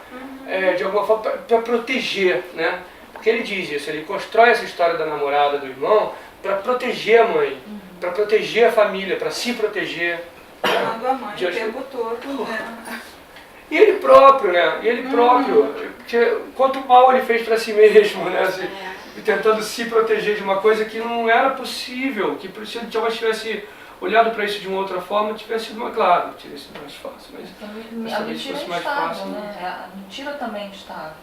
de alguma forma, para proteger, né? Porque ele diz isso, ele constrói essa história da namorada, do irmão, para proteger a mãe, para proteger a família, para se proteger. Amando a mãe o tempo todo, né? E ele próprio, né? Quanto mal ele fez para si mesmo, né? Tentando se proteger de uma coisa que não era possível, que se ele tivesse olhado para isso de uma outra forma, tivesse sido mais claro, tivesse sido mais fácil. Mas a mentira é instável, né? A mentira também é instável.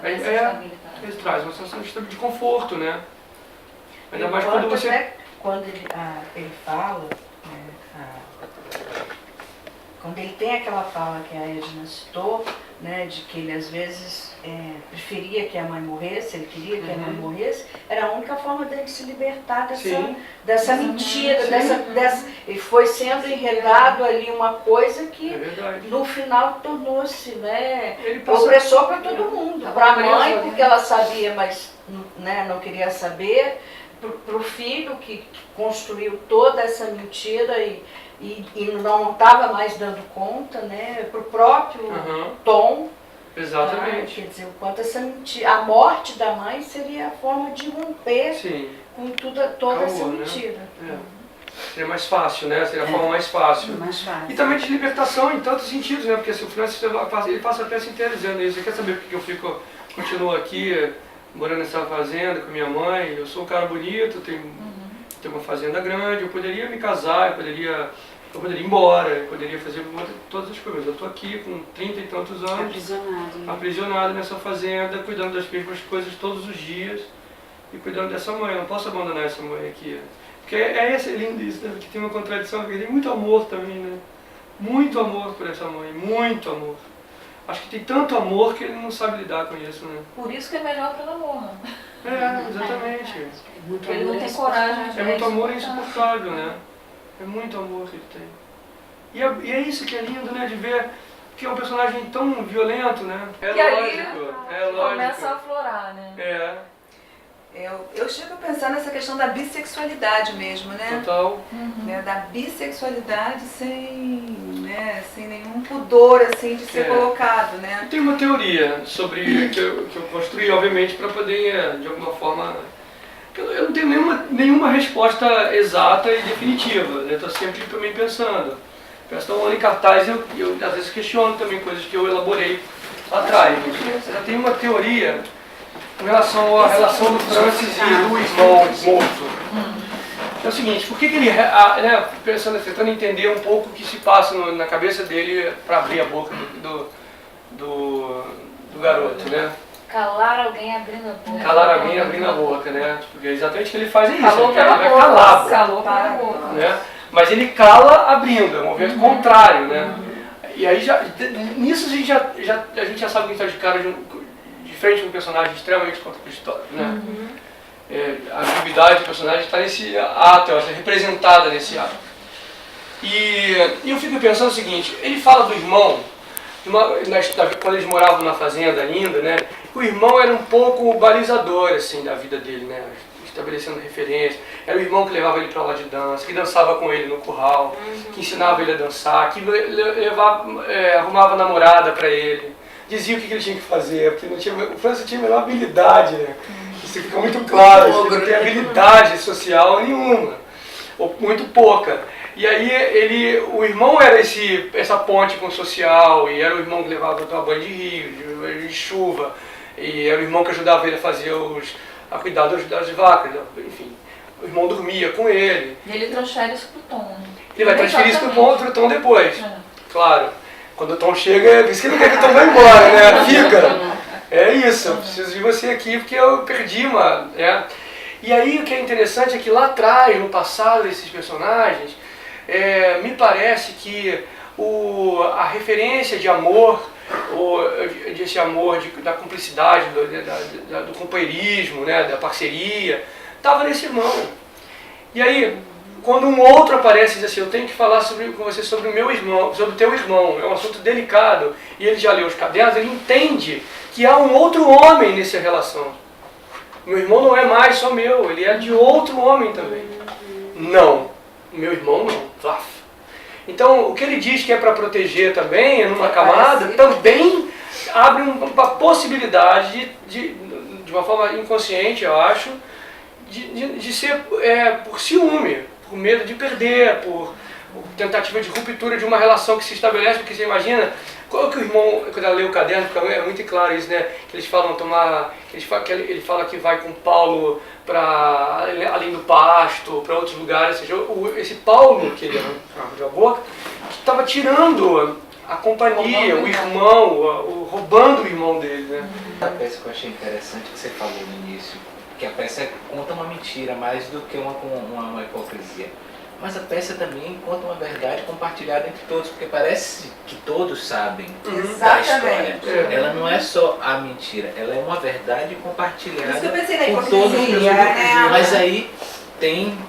Né? Ele traz uma sensação de conforto, né? Ainda mais quando você... Quando ele fala, quando ele tem aquela fala que a Edna citou, né, de que ele às vezes preferia que a mãe morresse, ele queria que a mãe morresse, era a única forma dele se libertar dessa mentira, ele foi sendo enredado ali uma coisa que no final tornou-se, né, opressor para todo mundo, para a mãe porque ela sabia, mas né, não queria saber, para o filho que construiu toda essa mentira e não estava mais dando conta, né, para o próprio Tom. Exatamente. Quer dizer, o quanto essa mentira, a morte da mãe seria a forma de romper com toda essa mentira. Né? Seria mais fácil, né? Seria a forma mais fácil. E também de libertação em tantos sentidos, né? Porque assim, o Francis ele passa a peça inteira dizendo isso. Você quer saber por que eu continuo aqui, morando nessa fazenda com minha mãe? Eu sou um cara bonito, tenho uma fazenda grande, eu poderia me casar, eu poderia ir embora, eu poderia fazer todas as coisas. Eu estou aqui com 30 e tantos anos, aprisionado nessa fazenda, cuidando das mesmas coisas todos os dias e cuidando dessa mãe. Eu não posso abandonar essa mãe aqui. Porque é lindo isso, né? Que tem uma contradição, porque tem muito amor também, né? Muito amor por essa mãe, muito amor. Acho que tem tanto amor que ele não sabe lidar com isso, né? Por isso que é melhor que ela morra. Exatamente. Muito Ele não amor. tem coragem de É muito amor suportar. insuportável, né? É muito amor que ele tem. E é isso que é lindo, né? De ver que é um personagem tão violento, né? É E aí, lógico, é lógico. Começa a aflorar, né? Eu chego a pensar nessa questão da bissexualidade mesmo, né? Total. Né, da bissexualidade sem nenhum pudor assim de ser colocado, né? Eu tenho uma teoria sobre que eu construí, obviamente, para poder, de alguma forma... Eu não tenho nenhuma resposta exata e definitiva, né? Estou sempre também pensando. Penso no ano em cartaz, eu às vezes questiono também coisas que eu elaborei lá atrás. Eu tenho uma teoria com relação à relação do Francis e do irmão morto. É o seguinte, por que ele, né, tentando entender um pouco o que se passa na cabeça dele para abrir a boca do garoto, né? Calar alguém abrindo a boca. Calar alguém abrindo a boca, né? Porque exatamente o que ele faz é isso, Calou ele pela vai boca. calado, Calou pela boca. né? Mas ele cala abrindo, é um movimento contrário, né? E aí, nisso a gente já sabe que a gente está de cara de frente com um personagem extremamente contraditório, né? A ambiguidade do personagem está nesse ato, ela está representada nesse ato. E eu fico pensando o seguinte, ele fala do irmão, quando eles moravam na fazenda ainda, né? O irmão era um pouco balizador, assim, da vida dele, né? Estabelecendo referência. Era o irmão que levava ele para aula de dança, que dançava com ele no curral, que ensinava ele a dançar, que arrumava namorada para ele, dizia o que ele tinha que fazer, porque o Francis tinha a menor habilidade, né? Isso fica muito claro, ele não tem habilidade social nenhuma, ou muito pouca. E aí o irmão era essa ponte com o social, e era o irmão que levava para tomar banho de rio, de chuva, e era o irmão que ajudava ele a fazer a cuidar das vacas, enfim. O irmão dormia com ele. E ele transfere isso pro Tom. Né? Ele vai transferir isso pro Tom depois, claro. Quando o Tom chega, é por isso que ele não quer que o Tom vá embora, né? Fica. É isso, eu preciso de você aqui porque eu perdi uma... E aí o que é interessante é que lá atrás, no passado desses personagens, me parece que a referência de amor, desse amor, da cumplicidade, do companheirismo, né, da parceria, estava nesse irmão. E aí, quando um outro aparece e diz assim, eu tenho que falar com você sobre o meu irmão, sobre o teu irmão, é um assunto delicado, e ele já leu os cadernos, ele entende que há um outro homem nessa relação. Meu irmão não é mais só meu, ele é de outro homem também. Não, meu irmão não. Então, o que ele diz que é para proteger também, numa camada, também abre uma possibilidade de uma forma inconsciente, eu acho, de ser por ciúme, por medo de perder, por tentativa de ruptura de uma relação que se estabelece, porque você imagina, qual que o irmão, quando ela lê o caderno, é muito claro isso, né? Que eles falam ele fala que vai com Paulo para além do pasto, para outros lugares, ou seja, esse Paulo que ele abriu a boca, que estava tirando a companhia, o irmão, roubando o irmão dele, né? A peça que eu achei interessante que você falou no início, que a peça conta uma mentira mais do que uma hipocrisia. Mas a peça também conta uma verdade compartilhada entre todos, porque parece que todos sabem da história. Ela não é só a mentira, ela é uma verdade compartilhada por todos os hipocrisia, né? Mas aí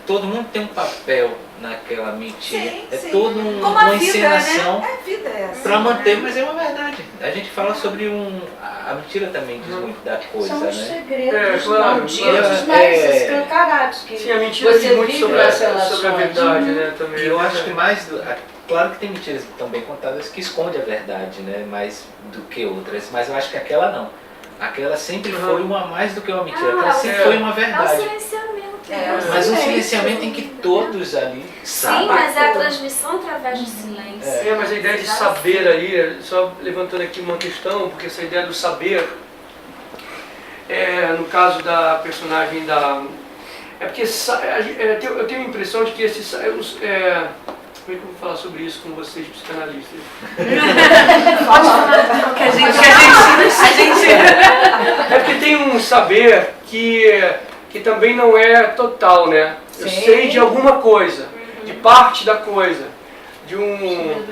todo mundo tem um papel naquela mentira. Toda uma encenação, né? Vida é assim, para manter, mas é uma verdade. A gente fala sobre a mentira também diz muito da coisa, São os né? segredos claro, não ditos, mas escancarados. Que Sim, a mentira diz muito sobre as a relações. verdade, né? Também. E eu acho que claro que tem mentiras também contadas que escondem a verdade, né? Mais do que outras, mas eu acho que aquela não. Aquela sempre foi mais do que uma mentira, aquela sempre foi uma É o verdade. silenciamento. Mas um silenciamento em que todos ali sabem. Sim, mas é a transmissão através do silêncio. Mas a ideia de saber aí, só levantando aqui uma questão, porque essa ideia do saber, no caso da personagem é porque eu tenho a impressão de que como é que eu vou falar sobre isso com vocês, psicanalistas? Que a gente... É porque tem um saber que também não é total, né? Eu Sim. sei de alguma coisa, de parte da coisa, de um...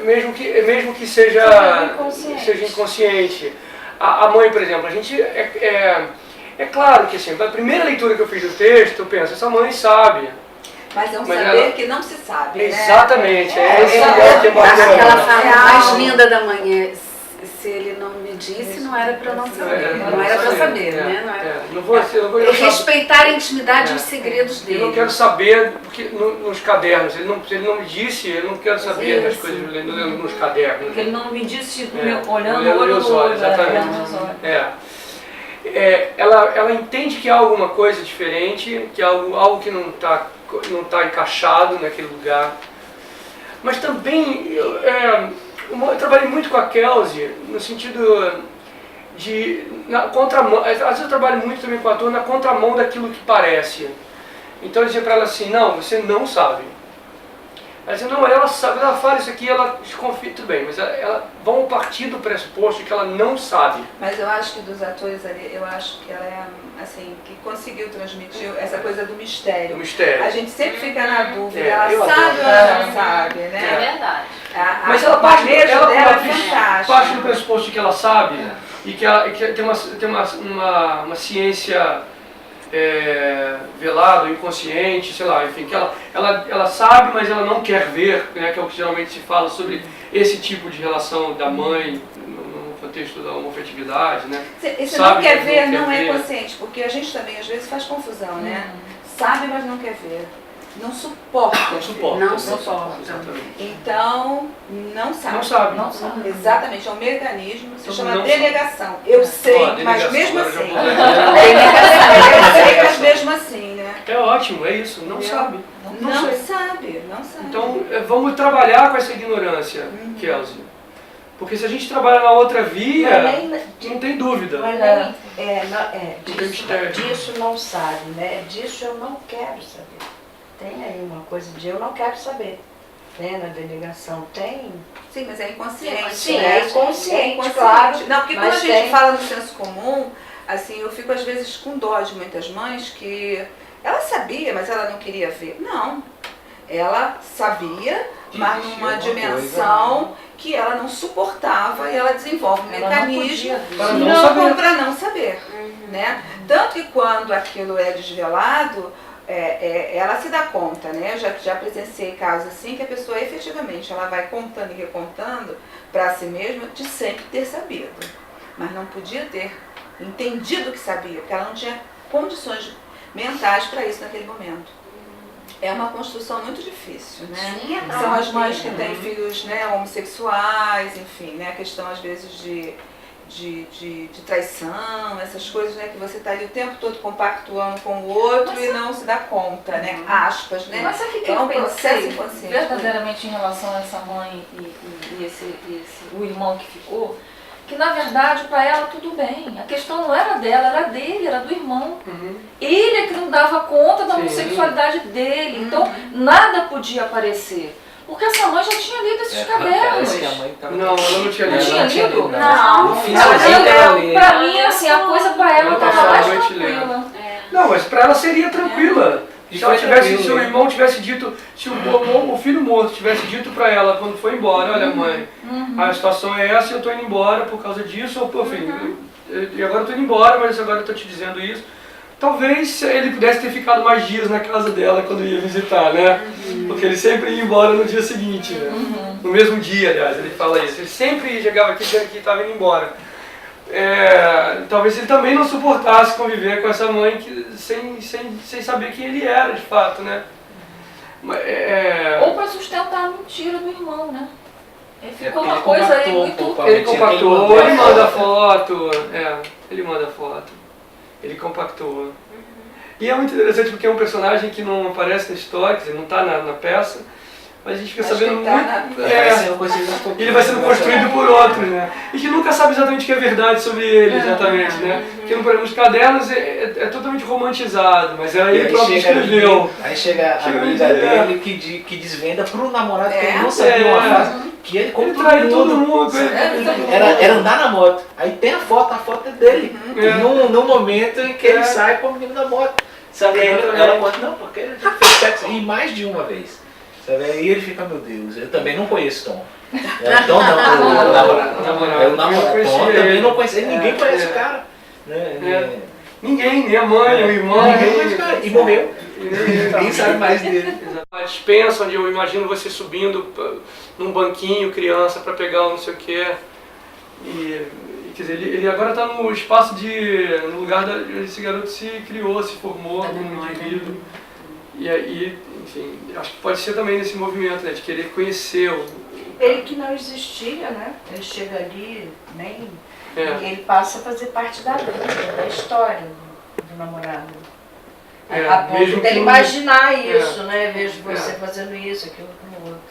mesmo que seja inconsciente. A mãe, por exemplo, a gente... É claro que assim, a primeira leitura que eu fiz do texto, eu penso, essa mãe sabe. Mas é um Mas saber ela- que não se sabe, né? Exatamente, É, esse é, é o que é bacana. Aquela frase mais linda da manhã. Se ele não me disse, não era para eu não saber. Não era para saber, né? Não era. Não vou ser, É respeitar a intimidade e os segredos Eu dele. não quero saber, porque nos cadernos, se ele não me disse, eu não quero saber das coisas nos cadernos. Porque ele não me disse É, olhando olhando olho nos no olhos, olho. exatamente. olhando nos olhos. Ela entende que há alguma coisa diferente, que há algo que não tá encaixado naquele lugar. Mas também, eu trabalhei muito com a Kelsey, no sentido de... na contramão, às vezes eu trabalho muito também com a ator na contramão daquilo que parece. Então eu dizia para ela assim, não, você não sabe. Ela dizia, não, ela sabe, ela fala isso aqui, ela desconfia, tudo bem, mas ela vão partir do pressuposto de que ela não sabe. Mas eu acho que dos atores ali, eu acho que ela é, assim, que conseguiu transmitir essa coisa do O mistério. mistério. A gente sempre fica na dúvida, eu ela sabe adoro. ou ela não sabe, É né? verdade. Mas ela o parte, manejo ela dela é parte fantástico. do pressuposto de que ela sabe e que tem uma ciência velada, inconsciente, sei lá, enfim, que ela sabe, mas ela não quer ver, né, que é o que geralmente se fala sobre esse tipo de relação da mãe no contexto da homoafetividade, né? Esse Sabe, não quer mas ver não não quer é ver. consciente, porque a gente também às vezes faz confusão, né? Sabe, mas não quer ver. Não suporta. Não suporta. Não suporta. Exatamente. Então, não sabe. Não sabe. Não sabe. Exatamente, é um mecanismo, se Então, chama não denegação. Eu sei, mas delegação, mesmo agora já assim. vou ler. Eu sei, mas mesmo assim, né? É ótimo, é isso, não sabe. Não sei. sabe, não sabe. Então, vamos trabalhar com essa ignorância, Kelsey. Porque se a gente trabalhar na outra via, não tem dúvida. Mas Não tem mistério. disso não sabe, né? Disso eu não quero saber. Tem aí uma coisa de eu não quero saber. Tem na delegação, tem. Sim, mas é inconsciente. Sim, né? é inconsciente, É claro. Não, porque quando Mas a gente tem. fala no senso comum, assim, eu fico às vezes com dó de muitas mães que ela sabia, mas ela não queria ver. Não. Ela sabia, mas numa dimensão que ela não suportava e ela desenvolve um mecanismo para não saber. Né? Tanto que quando aquilo é desvelado, ela se dá conta, né? Eu já presenciei casos assim que a pessoa efetivamente ela vai contando e recontando para si mesma de sempre ter sabido, mas não podia ter entendido que sabia, porque ela não tinha condições mentais para isso naquele momento. É uma construção muito difícil, né? Sim, é São as mães que têm filhos, né, homossexuais, enfim, né? A questão às vezes de traição, essas coisas, né, que você está ali o tempo todo compactuando com o outro e não se dá conta, né? Aspas, né? Mas sabe o que É eu um processo pensei inconsciente. verdadeiramente em relação a essa mãe e o irmão que ficou? Que na verdade para ela tudo bem. A questão não era dela, era dele, era do irmão. Ele é que não dava conta da Sim. homossexualidade dele. Então nada podia aparecer. Porque essa mãe já tinha lido esses cadernos. Parece que a mãe tava... Não, ela não tinha Não lido. tinha lido? Não. No fim, Ela sozinha ela leu. lê. Pra mim, assim, a coisa pra ela Ela tava passava mais a noite tranquila. Não, mas para ela seria tranquila. E Se ela foi tivesse, tranquilo, se o né? irmão tivesse dito, se o filho morto tivesse dito para ela quando foi embora, olha mãe, a situação é essa e eu tô indo embora por causa disso, ou pô, filho, e agora eu tô indo embora, mas agora eu tô te dizendo isso. Talvez ele pudesse ter ficado mais dias na casa dela quando ia visitar, né? Porque ele sempre ia embora no dia seguinte, né? No mesmo dia, aliás, ele fala isso. Ele sempre chegava aqui dizendo que estava indo embora. Talvez ele também não suportasse conviver com essa mãe sem saber quem ele era de fato, né? Ou pra sustentar a mentira do irmão, né? Ficou porque uma ele coisa aí compactou um muito... pouco a Ele mentira que compactou, mandou. ele manda foto, ele manda foto, ele compactou. E é muito interessante porque é um personagem que não aparece na história, quer dizer, não está na peça, mas a gente fica Acho sabendo que tá muito... Vai sendo construído aos pouquinhos. Ele vai sendo construído por outros, né? E que nunca sabe exatamente o que é verdade sobre ele, exatamente, né? Porque nos cadernos é totalmente romantizado, mas E ele próprio escreveu. Aí chega a Chega amiga a dele que desvenda pro namorado que ele não É. sabia uma fase que ele Ele como traiu todo mundo. Era andar na moto. Aí tem a foto é dele. É. No momento em que ele É. sai com o menino da moto. Sabe, aí ela conta, não, porque a gente fez sexo e mais de uma vez. Sabe, aí ele fica, meu Deus, eu também não conheço Tom. Tom não, o namorado. Eu namorado, Tom também não conheço, ninguém conhece o cara. Né? Ninguém, nem a mãe, o irmão, Ninguém conhece o cara. E morreu. Ninguém sabe mais dele. Uma dispensa onde eu imagino você subindo num banquinho, criança, para pegar não sei o que. E quer dizer, ele agora está no espaço no lugar onde esse garoto se criou, se formou como indivíduo. E aí, enfim, acho que pode ser também nesse movimento, né, de querer conhecer Ele que não existia, né? Ele chega ali, e ele passa a fazer parte da vida, da história do namorado. A ponto dele imaginar isso, né? Vejo você fazendo isso, aquilo, aquilo outro.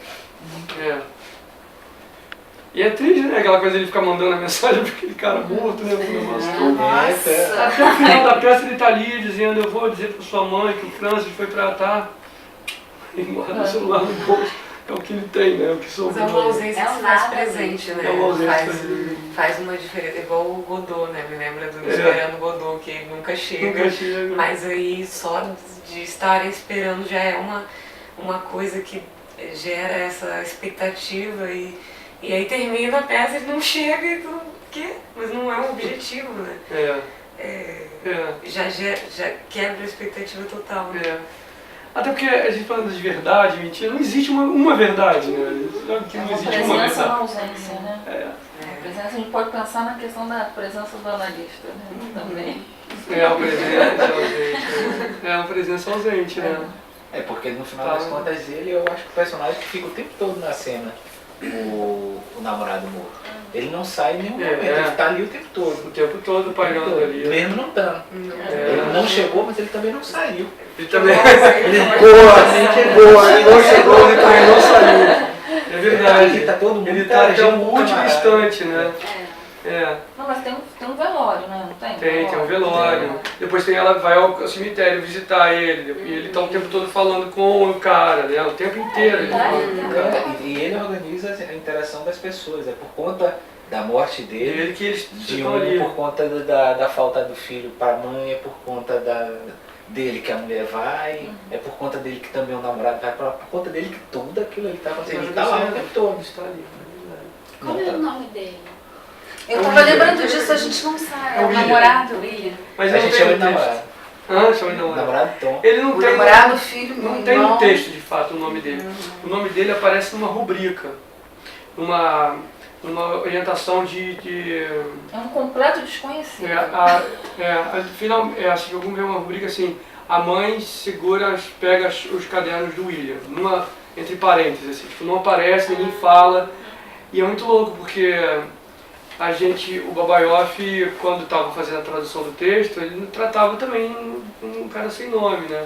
E é triste, né? Aquela coisa de ele ficar mandando a mensagem para aquele cara morto, né? Nossa! Até o final da peça ele tá ali dizendo, eu vou dizer para sua mãe que o Francis foi tratar. Ele guarda o celular no bolso. É o que ele tem, né? É o que sobrou. Mas é uma ausência que se faz presente, né? É uma ausência faz uma diferença. Igual o Godot, né? Me lembra do Esperando Godot, que nunca chega. Mas aí só de estar esperando já é uma coisa que gera essa expectativa e aí termina a peça e não chega e tudo. Quê? Mas não é um objetivo, né? Já quebra a expectativa total, né? Até porque a gente falando de verdade, mentira, não existe uma verdade, né? Sabe que não existe uma verdade. Presença na ausência, né? A presença, a gente pode pensar na questão da presença do analista, né? Também. É a presença ausente. É a presença ausente, né? Porque no final das contas ele, eu acho que o personagem que fica o tempo todo na cena, o namorado morto. Ele não sai em nenhum momento, ele está ali o tempo todo. O tempo todo pairando ali. Mesmo não estando. Ele não chegou, mas ele também não saiu. Ele também. Ele não chegou, ele também não saiu. É verdade. Ele tá todo mundo. Ele está até o último instante, né? Não, mas tem um velório, né? Não tem? Tem um velório. Depois ela vai ao cemitério visitar ele. E ele está o tempo todo falando com o cara, né? O tempo inteiro ele fala com o cara. E ele organiza a interação das pessoas. É por conta da morte dele, que eles estão ali. Por conta da falta do filho para a mãe, é por conta dele que a mulher vai, é por conta dele que também o namorado vai, por conta dele que tudo aquilo ele está acontecendo. Ele está lá o tempo todo. Está ali. Qual é o nome dele? Eu tava lembrando disso, a gente não sabe. É o namorado, William. Mas a gente chama de namorado. Chama de namorado. Namorado Tom. Ele não tem namorado, filho, não tem no texto, de fato, o nome dele. O nome dele aparece numa rubrica, numa orientação de... É um completo desconhecido. Acho que algum uma rubrica assim, a mãe pega os cadernos do William, entre parênteses, assim, tipo, não aparece, ninguém fala. E é muito louco, porque o Babaioff, quando estava fazendo a tradução do texto, ele tratava também um cara sem nome, né?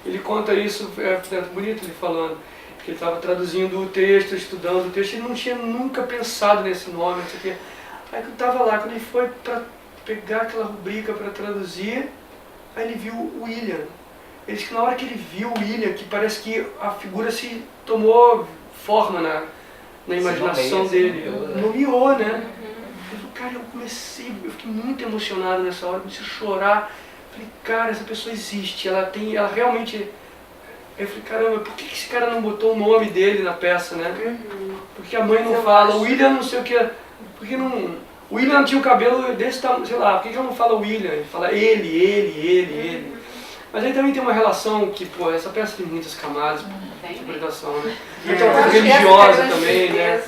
Ele conta isso, é bonito ele falando, que ele estava traduzindo o texto, estudando o texto, ele não tinha nunca pensado nesse nome, não sei o quê. Aí que eu estava lá, quando ele foi para pegar aquela rubrica para traduzir, aí ele viu o William. Ele disse que na hora que ele viu o William, que parece que a figura se tomou forma na imaginação dele. Nomeou, né? Cara, eu fiquei muito emocionado nessa hora, comecei a chorar. Falei, cara, essa pessoa existe, ela realmente... Eu falei, caramba, por que esse cara não botou o nome dele na peça, né? Porque a mãe não fala, o William não sei o que... Porque não... O William tinha o cabelo desse tamanho, sei lá, por que ela não fala William? Ele fala ele. Mas aí também tem uma relação que, pô, essa peça tem muitas camadas de interpretação, né? E tem uma coisa religiosa também, né?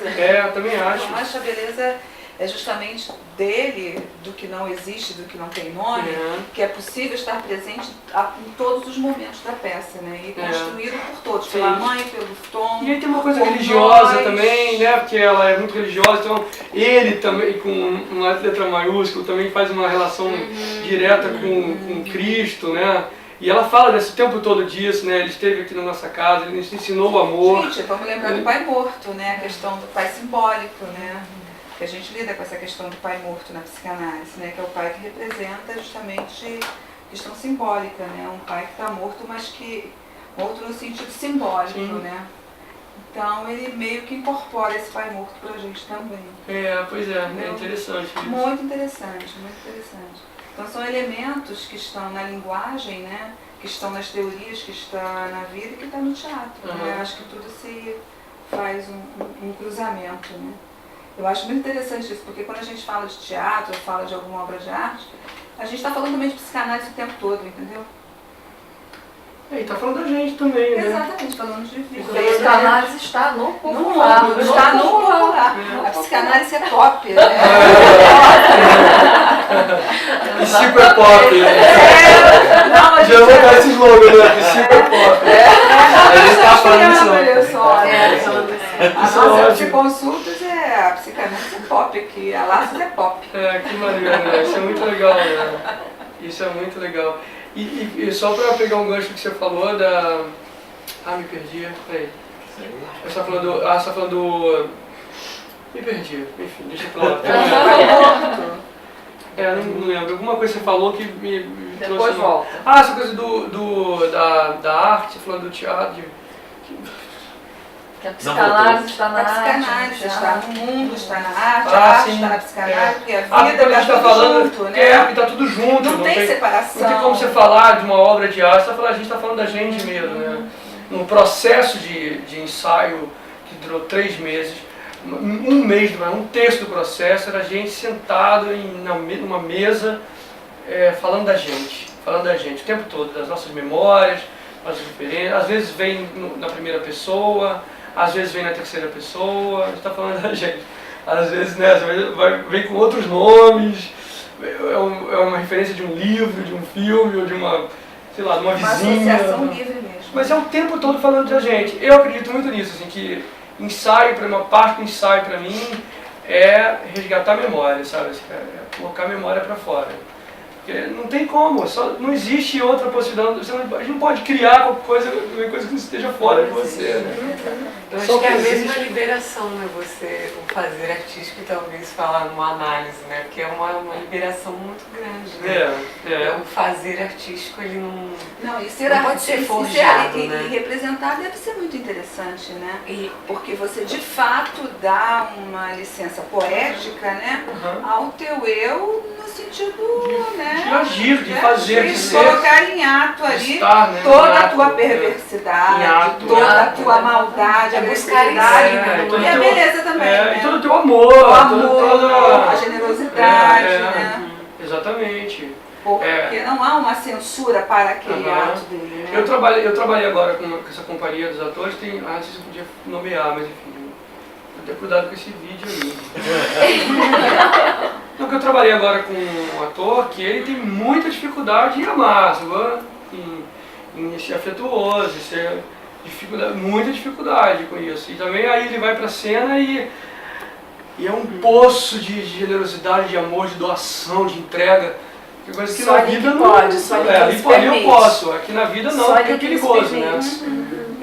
Eu também acho. Eu acho a beleza é justamente dele, do que não existe, do que não tem nome, que é possível estar presente em todos os momentos da peça, né? E construído por todos, pela mãe, pelo Tom. E aí tem uma coisa religiosa também, né? Porque ela é muito religiosa, então ele também, com uma letra maiúscula, também faz uma relação direta com Cristo, né? E ela fala o tempo todo disso, né? Ele esteve aqui na nossa casa, ele nos ensinou o amor. Gente, vamos lembrar do pai morto, né? A questão do pai simbólico, né? Que a gente lida com essa questão do pai morto na psicanálise, né? Que é o pai que representa justamente questão simbólica, né? Um pai que está morto, mas que morto no sentido simbólico, né? Então ele meio que incorpora esse pai morto pra gente também. Pois é, é interessante isso. Muito interessante, muito interessante. Então são elementos que estão na linguagem, né? que estão nas teorias, que está na vida e que está no teatro. Né? Acho que tudo se faz um cruzamento. Né? Eu acho muito interessante isso, porque quando a gente fala de teatro, ou fala de alguma obra de arte, a gente está falando também de psicanálise o tempo todo, entendeu? E tá falando da gente também, né? Exatamente, falando de vida. Porque a psicanálise está no popular. Está no popular. A psicanálise é pop, né? Psico é pop, né? Não, a Já vou gente dar esse slogan, né? Psico é pop. A gente tava falando isso ontem. olha só, né? A Isso é nossa ótimo. psiconsultas é a psicanálise é pop aqui, a Laços é pop. Que maneiro, né? Isso é muito legal, né? Isso é muito legal. E só pra pegar um gancho que você falou da... me perdi. Peraí. Você tá falando do... Me perdi. Enfim, deixa eu falar. Não lembro. Alguma coisa que você falou que me Depois trouxe... volta. Essa coisa da arte, você falou do teatro. Que a psicanálise está A na arte. psicanálise está no mundo, está na arte, Ah, a arte sim. está na psicanálise, e a Porque vida quando a gente está tá tudo falando, junto, né? tá tudo junto. Não tem separação. Não tem como você falar de uma obra de arte, a gente está falando da gente mesmo, né? Num processo de ensaio que durou 3 meses, um mês, um terço do processo, era a gente sentado numa mesa falando da gente o tempo todo, das nossas memórias, nossas diferenças. Às vezes vem na primeira pessoa, às vezes vem na terceira pessoa, a gente está falando da gente. Às vezes, né, vem com outros nomes, é uma referência de um livro, de um filme, ou de uma, sei lá, de uma vizinha. Associação livre mesmo. Mas é o tempo todo falando da gente. Eu acredito muito nisso, assim, que uma parte do ensaio para mim é resgatar a memória, sabe? É colocar a memória para fora. Porque não tem como, não existe outra possibilidade. A gente não pode criar qualquer coisa que não esteja fora de você, né? Eu Só acho que é a que mesma existe. liberação, né? Você, o fazer artístico e talvez falar numa análise, né? Porque é uma liberação muito grande, né? O fazer artístico, ele não... E ser Não pode artista ser forjado, e né? representar deve ser muito interessante, né? E Porque você de fato dá uma licença poética, né? Ao teu eu no sentido, né? De agir, de fazer, de ser, colocar em ato de ali estar, né? toda Em a ato, tua né? perversidade, Em ato, toda a ato. tua maldade, a É buscar agressividade, isso, né? e a beleza também, né? E todo o teu amor, O amor, toda a generosidade, É, né? Exatamente. Porque não há uma censura para aquele Aham. ato dele, né? Eu trabalhei agora com essa companhia dos atores, não sei se eu podia nomear, mas enfim, vou ter cuidado com esse vídeo aí. Não, que eu trabalhei agora com um ator que ele tem muita dificuldade em amar, em ser afetuoso, muita dificuldade com isso. E também aí ele vai pra cena e é um poço de generosidade, de amor, de doação, de entrega. Que coisa que Só na ali vida que não pode, só ali que ali se eu permite. posso, aqui na vida não, Só porque é ali que se perigoso, né? permite.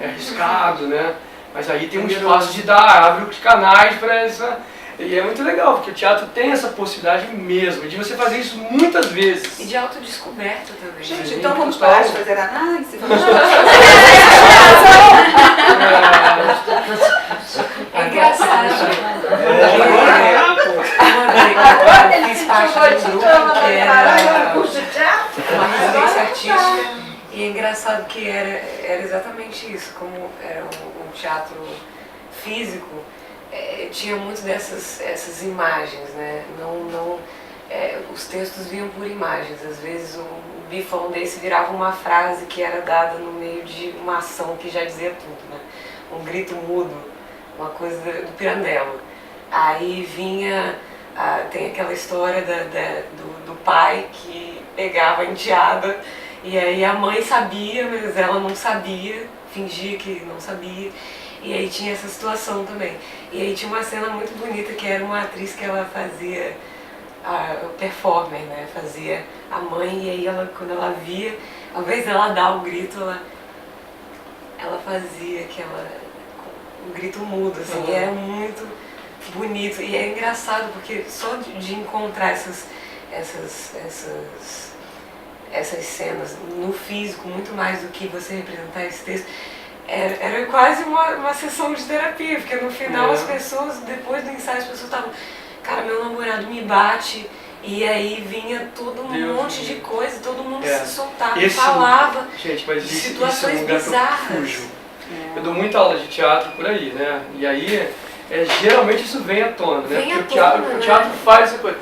É arriscado, né? Mas aí tem um espaço de abre os canais para essa. E é muito legal, porque o teatro tem essa possibilidade mesmo, de você fazer isso muitas vezes. E de autodescoberta também. Gente, Sim, então vamos total. parar de fazer análise? Vamos É engraçado. Agora Eu ele fiz se parte de um grupo que era curso de teatro. uma residência artística e é engraçado que era exatamente isso, como era um teatro físico, tinha muito essas imagens, né? Os textos vinham por imagens, às vezes um bifão desse virava uma frase que era dada no meio de uma ação que já dizia tudo, né? Um grito mudo, uma coisa do Pirandello. Aí vinha, tem aquela história do pai que pegava a enteada e aí a mãe sabia, mas ela não sabia, fingia que não sabia. E aí tinha essa situação também. E aí tinha uma cena muito bonita que era uma atriz que ela fazia a performer, né? Fazia a mãe e aí ela, quando ela via, ao invés dela dar o grito, ela fazia um grito mudo, assim, e era muito bonito. E é engraçado porque só de encontrar essas cenas no físico, muito mais do que você representar esse texto, era quase uma sessão de terapia, porque no final as pessoas, depois do ensaio, as pessoas estavam, cara, meu namorado me bate E aí vinha todo um Deus monte Deus. de coisa, todo mundo É. se soltava, Esse- falava. Gente, mas isso é um Situações lugar que eu bizarras. fujo. Eu dou muita aula de teatro por aí, né? E aí, geralmente isso vem à tona, né? Vem à Porque o tona, teatro faz essa coisa.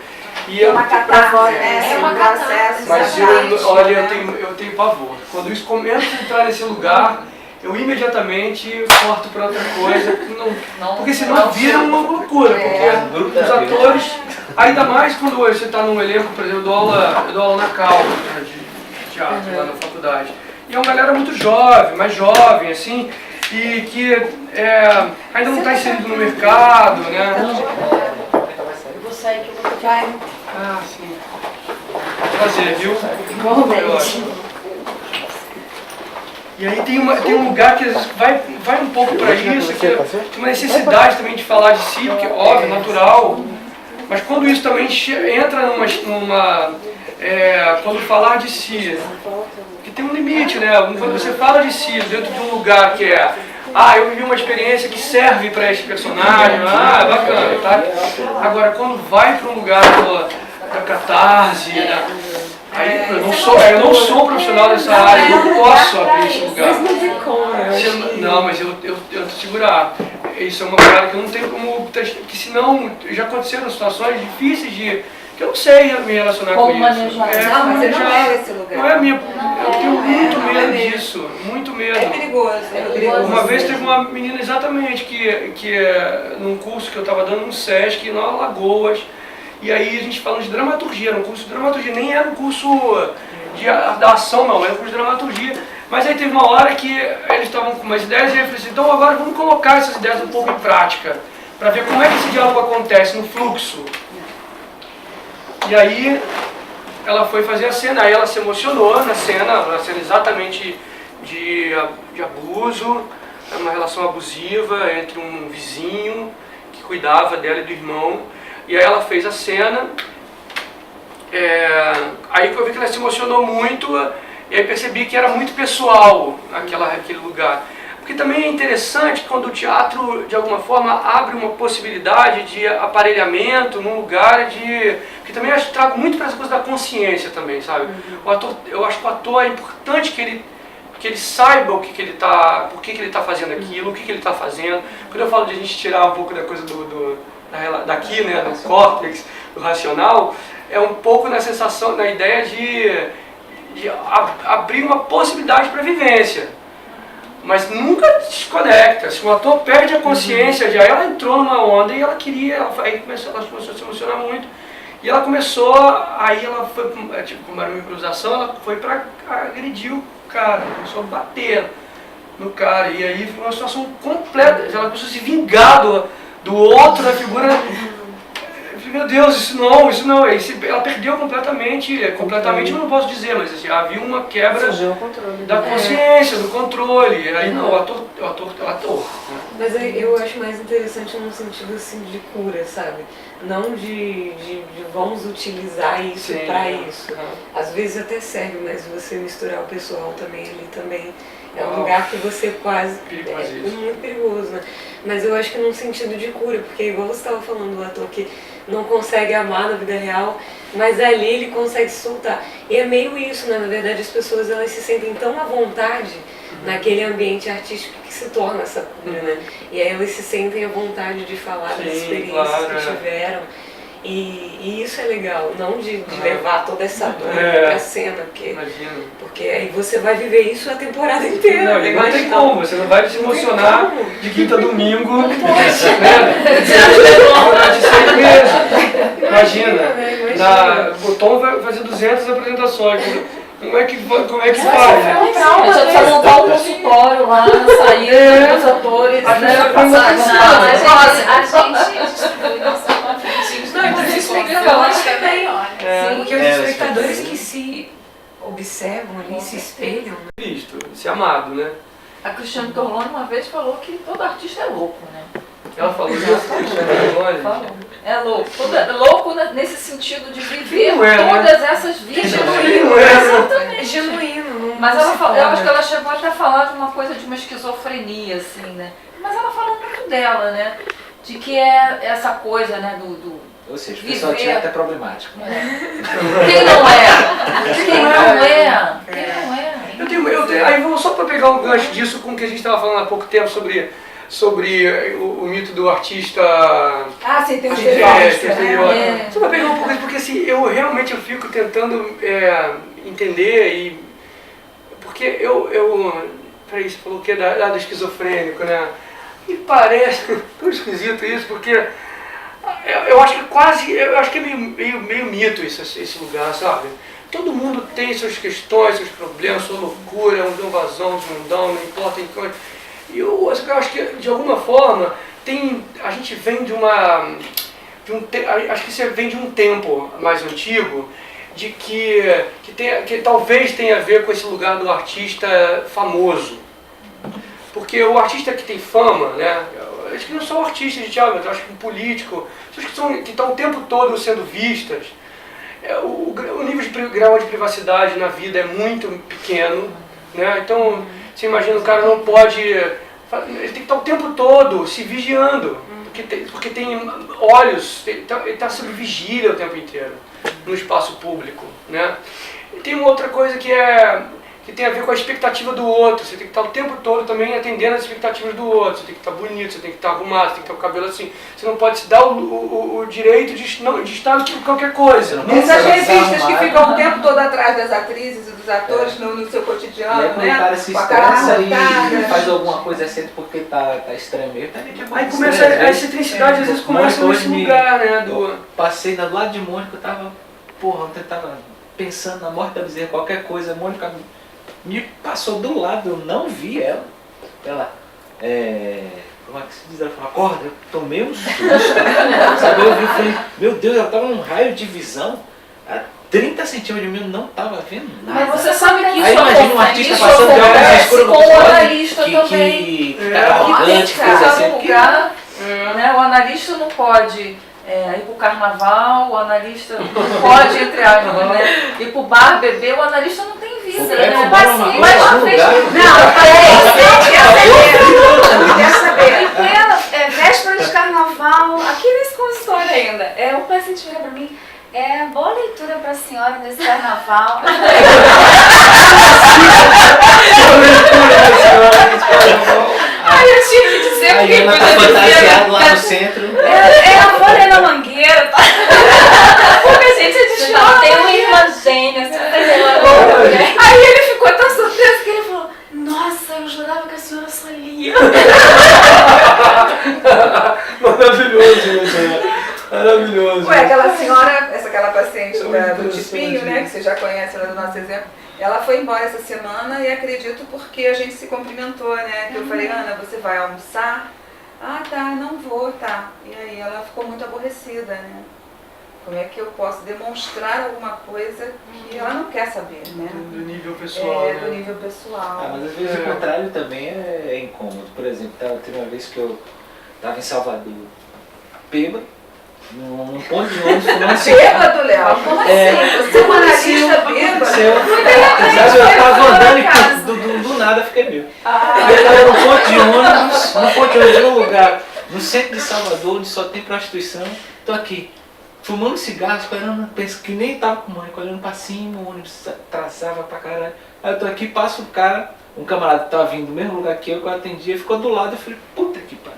E É eu, uma catarse, né? É uma um catarse. processo. mas exatamente, olha, né? eu tenho pavor. Quando isso começa a entrar nesse lugar, eu imediatamente corto para outra coisa. Porque senão vira uma loucura. Porque os atores, ainda mais quando você está num elenco, por exemplo, eu dou aula na Cal, né, de teatro, lá na faculdade. E é uma galera muito jovem, mais jovem, assim, e que ainda não está inserido no mercado, né? Eu vou sair que eu vou ficar. Ah, sim. Prazer, viu? Igualmente. E aí tem um lugar que às vezes vai um pouco para isso, que tem uma necessidade também de falar de si, porque óbvio, natural, mas quando isso também entra quando falar de si, que tem um limite, né? Quando você fala de si dentro de um lugar que eu vivi uma experiência que serve para esse personagem, bacana, tá? Agora, quando vai para um lugar da catarse, aí eu não sou profissional dessa área, eu não posso abrir esse lugar. Mas não tem como, eu acho que... Não, mas eu tento segurar. Isso é uma parada que eu não tenho como... Que senão, já aconteceram situações difíceis que eu não sei me relacionar Como com isso. manejar. Não, mas não manejar. é esse lugar. Não é minha... Eu tenho muito não é medo mesmo. disso, muito medo. É perigoso, é perigoso. Uma vez teve uma menina exatamente que num curso que eu estava dando no SESC, lá em Alagoas, e aí a gente falando de dramaturgia, era um curso de dramaturgia, nem era um curso da ação não, era um curso de dramaturgia. Mas aí teve uma hora que eles estavam com umas ideias e eu falei assim, então agora vamos colocar essas ideias um pouco em prática, para ver como é que esse diálogo acontece no fluxo. E aí ela foi fazer a cena, aí ela se emocionou na cena exatamente de abuso, uma relação abusiva entre um vizinho que cuidava dela e do irmão. E aí ela fez a cena, aí eu vi que ela se emocionou muito, e aí percebi que era muito pessoal aquele lugar. Porque também é interessante quando o teatro, de alguma forma, abre uma possibilidade de aparelhamento num lugar de... Porque também eu trago muito para essa coisa da consciência também, sabe? O ator, eu acho que o ator é importante que ele saiba o que ele tá, por que ele está fazendo aquilo, o que ele está fazendo. Quando eu falo de a gente tirar um pouco da coisa daqui, né, do córtex, do racional, é um pouco na sensação, na ideia de abrir uma possibilidade para a vivência. Mas nunca desconecta. Se o ator perde a consciência, já ela entrou numa onda e ela queria, ela começou a se emocionar muito. E ela começou, aí ela foi, como era uma improvisação, ela foi para agredir o cara, começou a bater no cara. E aí foi uma situação completa, ela começou a se vingar do outro, da figura. Eu falei, meu Deus, isso não. Ela perdeu completamente eu não posso dizer, mas assim, havia uma quebra da consciência, do controle. Aí não, o ator. Mas eu acho mais interessante num sentido assim de cura, sabe? Não de vamos utilizar isso para isso. Às vezes até serve, mas você misturar o pessoal também ali também é um lugar que você quase... É muito perigoso, né? Mas eu acho que num sentido de cura, porque igual você estava falando do ator que não consegue amar na vida real, mas ali ele consegue soltar. E é meio isso, né? Na verdade as pessoas elas se sentem tão à vontade naquele ambiente artístico que se torna essa cura, né? E aí elas se sentem à vontade de falar das experiências que tiveram. E isso é legal, não de levar toda essa dor pra cena, porque aí você vai viver isso a temporada inteira. Não tem como, você não vai se emocionar de quinta a domingo, durante 6 meses. Imagina, o Tom vai fazer 200 apresentações. Como é que faz? A gente precisa montar um consultório lá, sair dos atores, né? Porque os espectadores que se observam ali, se espelham. Visto, se amado, né? A Cristiane Torlone uma vez falou que todo artista é louco, né? Ela falou isso, é louco. É louco nesse sentido de viver genuíno, todas essas vidas. Exatamente. Genuíno. Mas ela falou, eu acho que ela chegou até a falar de uma coisa de uma esquizofrenia, assim, né? Mas ela falou muito dela, né? De que é essa coisa, né, Ou seja, o pessoal Viver. teatro é problemático. Quem não é? Quem não é? Quem não é? Aí vamos só para pegar um gancho disso com o que a gente estava falando há pouco tempo sobre o mito do artista. Ah, sim, tem um estereótipo, estereótipo. Só para pegar um pouco disso, porque assim, eu realmente fico tentando entender porque peraí, você falou que é do esquizofrênico, né? E parece tão esquisito isso, porque eu acho que é meio mito esse lugar, sabe? Todo mundo tem suas questões, seus problemas, sua loucura, um vazão, um mundão, não importa em que. E eu acho que de alguma forma a gente vem acho que isso vem de um tempo mais antigo, de que talvez tenha a ver com esse lugar do artista famoso. Porque o artista que tem fama, né? Acho que não só artistas de teatro, mas acho que um político, pessoas que estão o tempo todo sendo vistas. O nível de grau de privacidade na vida é muito pequeno, né? Então, você imagina, o cara não pode... Ele tem que estar o tempo todo se vigiando, porque tem olhos, ele está sob vigília o tempo inteiro, no espaço público, né? E tem uma outra coisa que tem a ver com a expectativa do outro. Você tem que estar o tempo todo também atendendo as expectativas do outro. Você tem que estar bonito, você tem que estar arrumado, você tem que estar com o cabelo assim. Você não pode se dar o direito de estar tipo qualquer coisa. Essas revistas que ficam o tempo todo atrás das atrizes e dos atores no seu cotidiano, E aí quando o cara se Com a cara estressa e arrancada. faz alguma coisa assim porque tá estranho mesmo, também é Aí começa a excentricidade, às vezes começa nesse lugar, né? Passei do lado de Mônica, eu tava, eu tava pensando na morte da bezerra, qualquer coisa, Mônica me passou do lado, eu não vi ela. Ela, como é que se diz? Ela falou, acorda, eu tomei um susto. Sabe, eu vi, falei, meu Deus, ela tava num raio de visão, a 30 centímetros de mim, eu não tava vendo nada. Mas você sabe que isso Aí imagina um artista passando de óculos escuros com o analista também. Que cara arrogante, Que coisa assim. no lugar, né, o analista não pode ir pro carnaval, o analista não pode, entre aspas, né, ir pro bar beber, o analista não tem visa, né? Mas uma vez... Quer saber? Véspera de carnaval, aqui nesse consultório ainda. O paciente vira pra mim, boa leitura pra senhora nesse carnaval. Aí eu tinha que dizer Aí porque ela tá fantasiada lá no centro. a folha na mangueira, tá? Porque a gente é desfilado. Tem uma irmã gêmea, assim, aí ele ficou tão surpreso que ele falou, nossa, eu jurava que a senhora só lia. Maravilhoso, né? Maravilhoso. Ué, aquela senhora, aquela paciente do Tipinho, né, que você já conhece lá do nosso exemplo, ela foi embora essa semana e acredito porque a gente se cumprimentou, né? Que eu falei, Ana, você vai almoçar? Ah, tá, não vou, tá. E aí ela ficou muito aborrecida, né? Como é que eu posso demonstrar alguma coisa que ela não quer saber, né? Do nível pessoal, do nível pessoal. Mas às vezes o contrário também é incômodo. Por exemplo, teve uma vez que eu estava em Salvador, bêbado, num ponto de ônibus, fumando cigarro. Bêbado, Léo? Como assim? Você é um analista bêbado? Sabe, eu tava andando e do nada fiquei bêbado. Eu tava num ponto de ônibus, num lugar, no centro de Salvador, onde só tem prostituição. Tô aqui, fumando cigarro, esperando, penso que nem tava com mãe, olhando pra cima, o ônibus atrasava pra caralho. Aí eu tô aqui, passa um cara, um camarada que tava vindo do mesmo lugar que eu atendia, ficou do lado, eu falei, puta que pariu.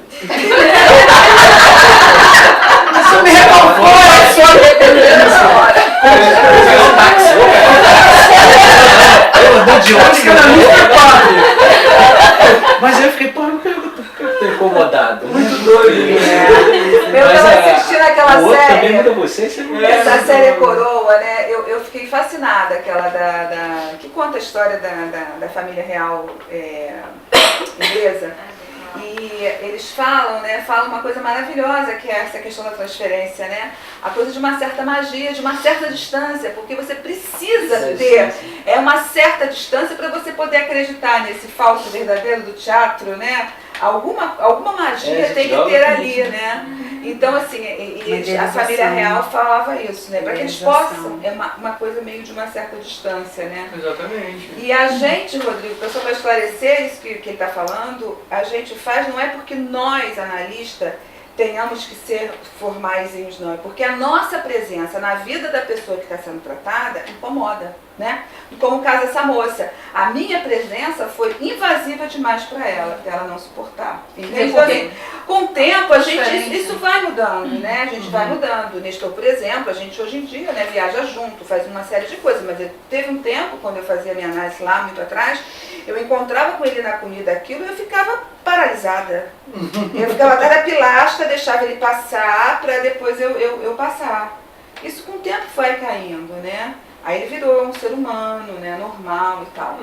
Você me revoltou, é só eu andando de ônibus, mas eu fiquei, porra, eu tô incomodado. Muito doido. Eu tava assistindo aquela o outro série. também muda você não Essa série Coroa, né? Eu fiquei fascinada, aquela que conta a história da família real inglesa. E eles falam uma coisa maravilhosa, que é essa questão da transferência, né? A coisa de uma certa magia, de uma certa distância, porque você precisa ter uma certa distância para você poder acreditar nesse falso verdadeiro do teatro, né? Alguma magia tem que ter ali, né? Então, assim, a família real falava isso, né? Para que eles possam, uma coisa meio de uma certa distância, né? Exatamente. E a gente, Rodrigo, só para esclarecer isso que ele está falando, a gente faz não é porque nós, analistas, tenhamos que ser formaisinhos, não. É porque a nossa presença na vida da pessoa que está sendo tratada incomoda, né? Como o caso dessa moça. A minha presença foi invasiva demais para ela não suportar. Então, assim, com o tempo, isso vai mudando, né? A gente vai mudando. Nestor, por exemplo, a gente hoje em dia, né, viaja junto, faz uma série de coisas, mas teve um tempo, quando eu fazia minha análise lá, muito atrás, eu encontrava com ele na comida aquilo e eu ficava paralisada. Eu ficava atrás da pilastra, deixava ele passar para depois eu passar. Isso com o tempo foi caindo, né? Aí ele virou um ser humano, né, normal e tal.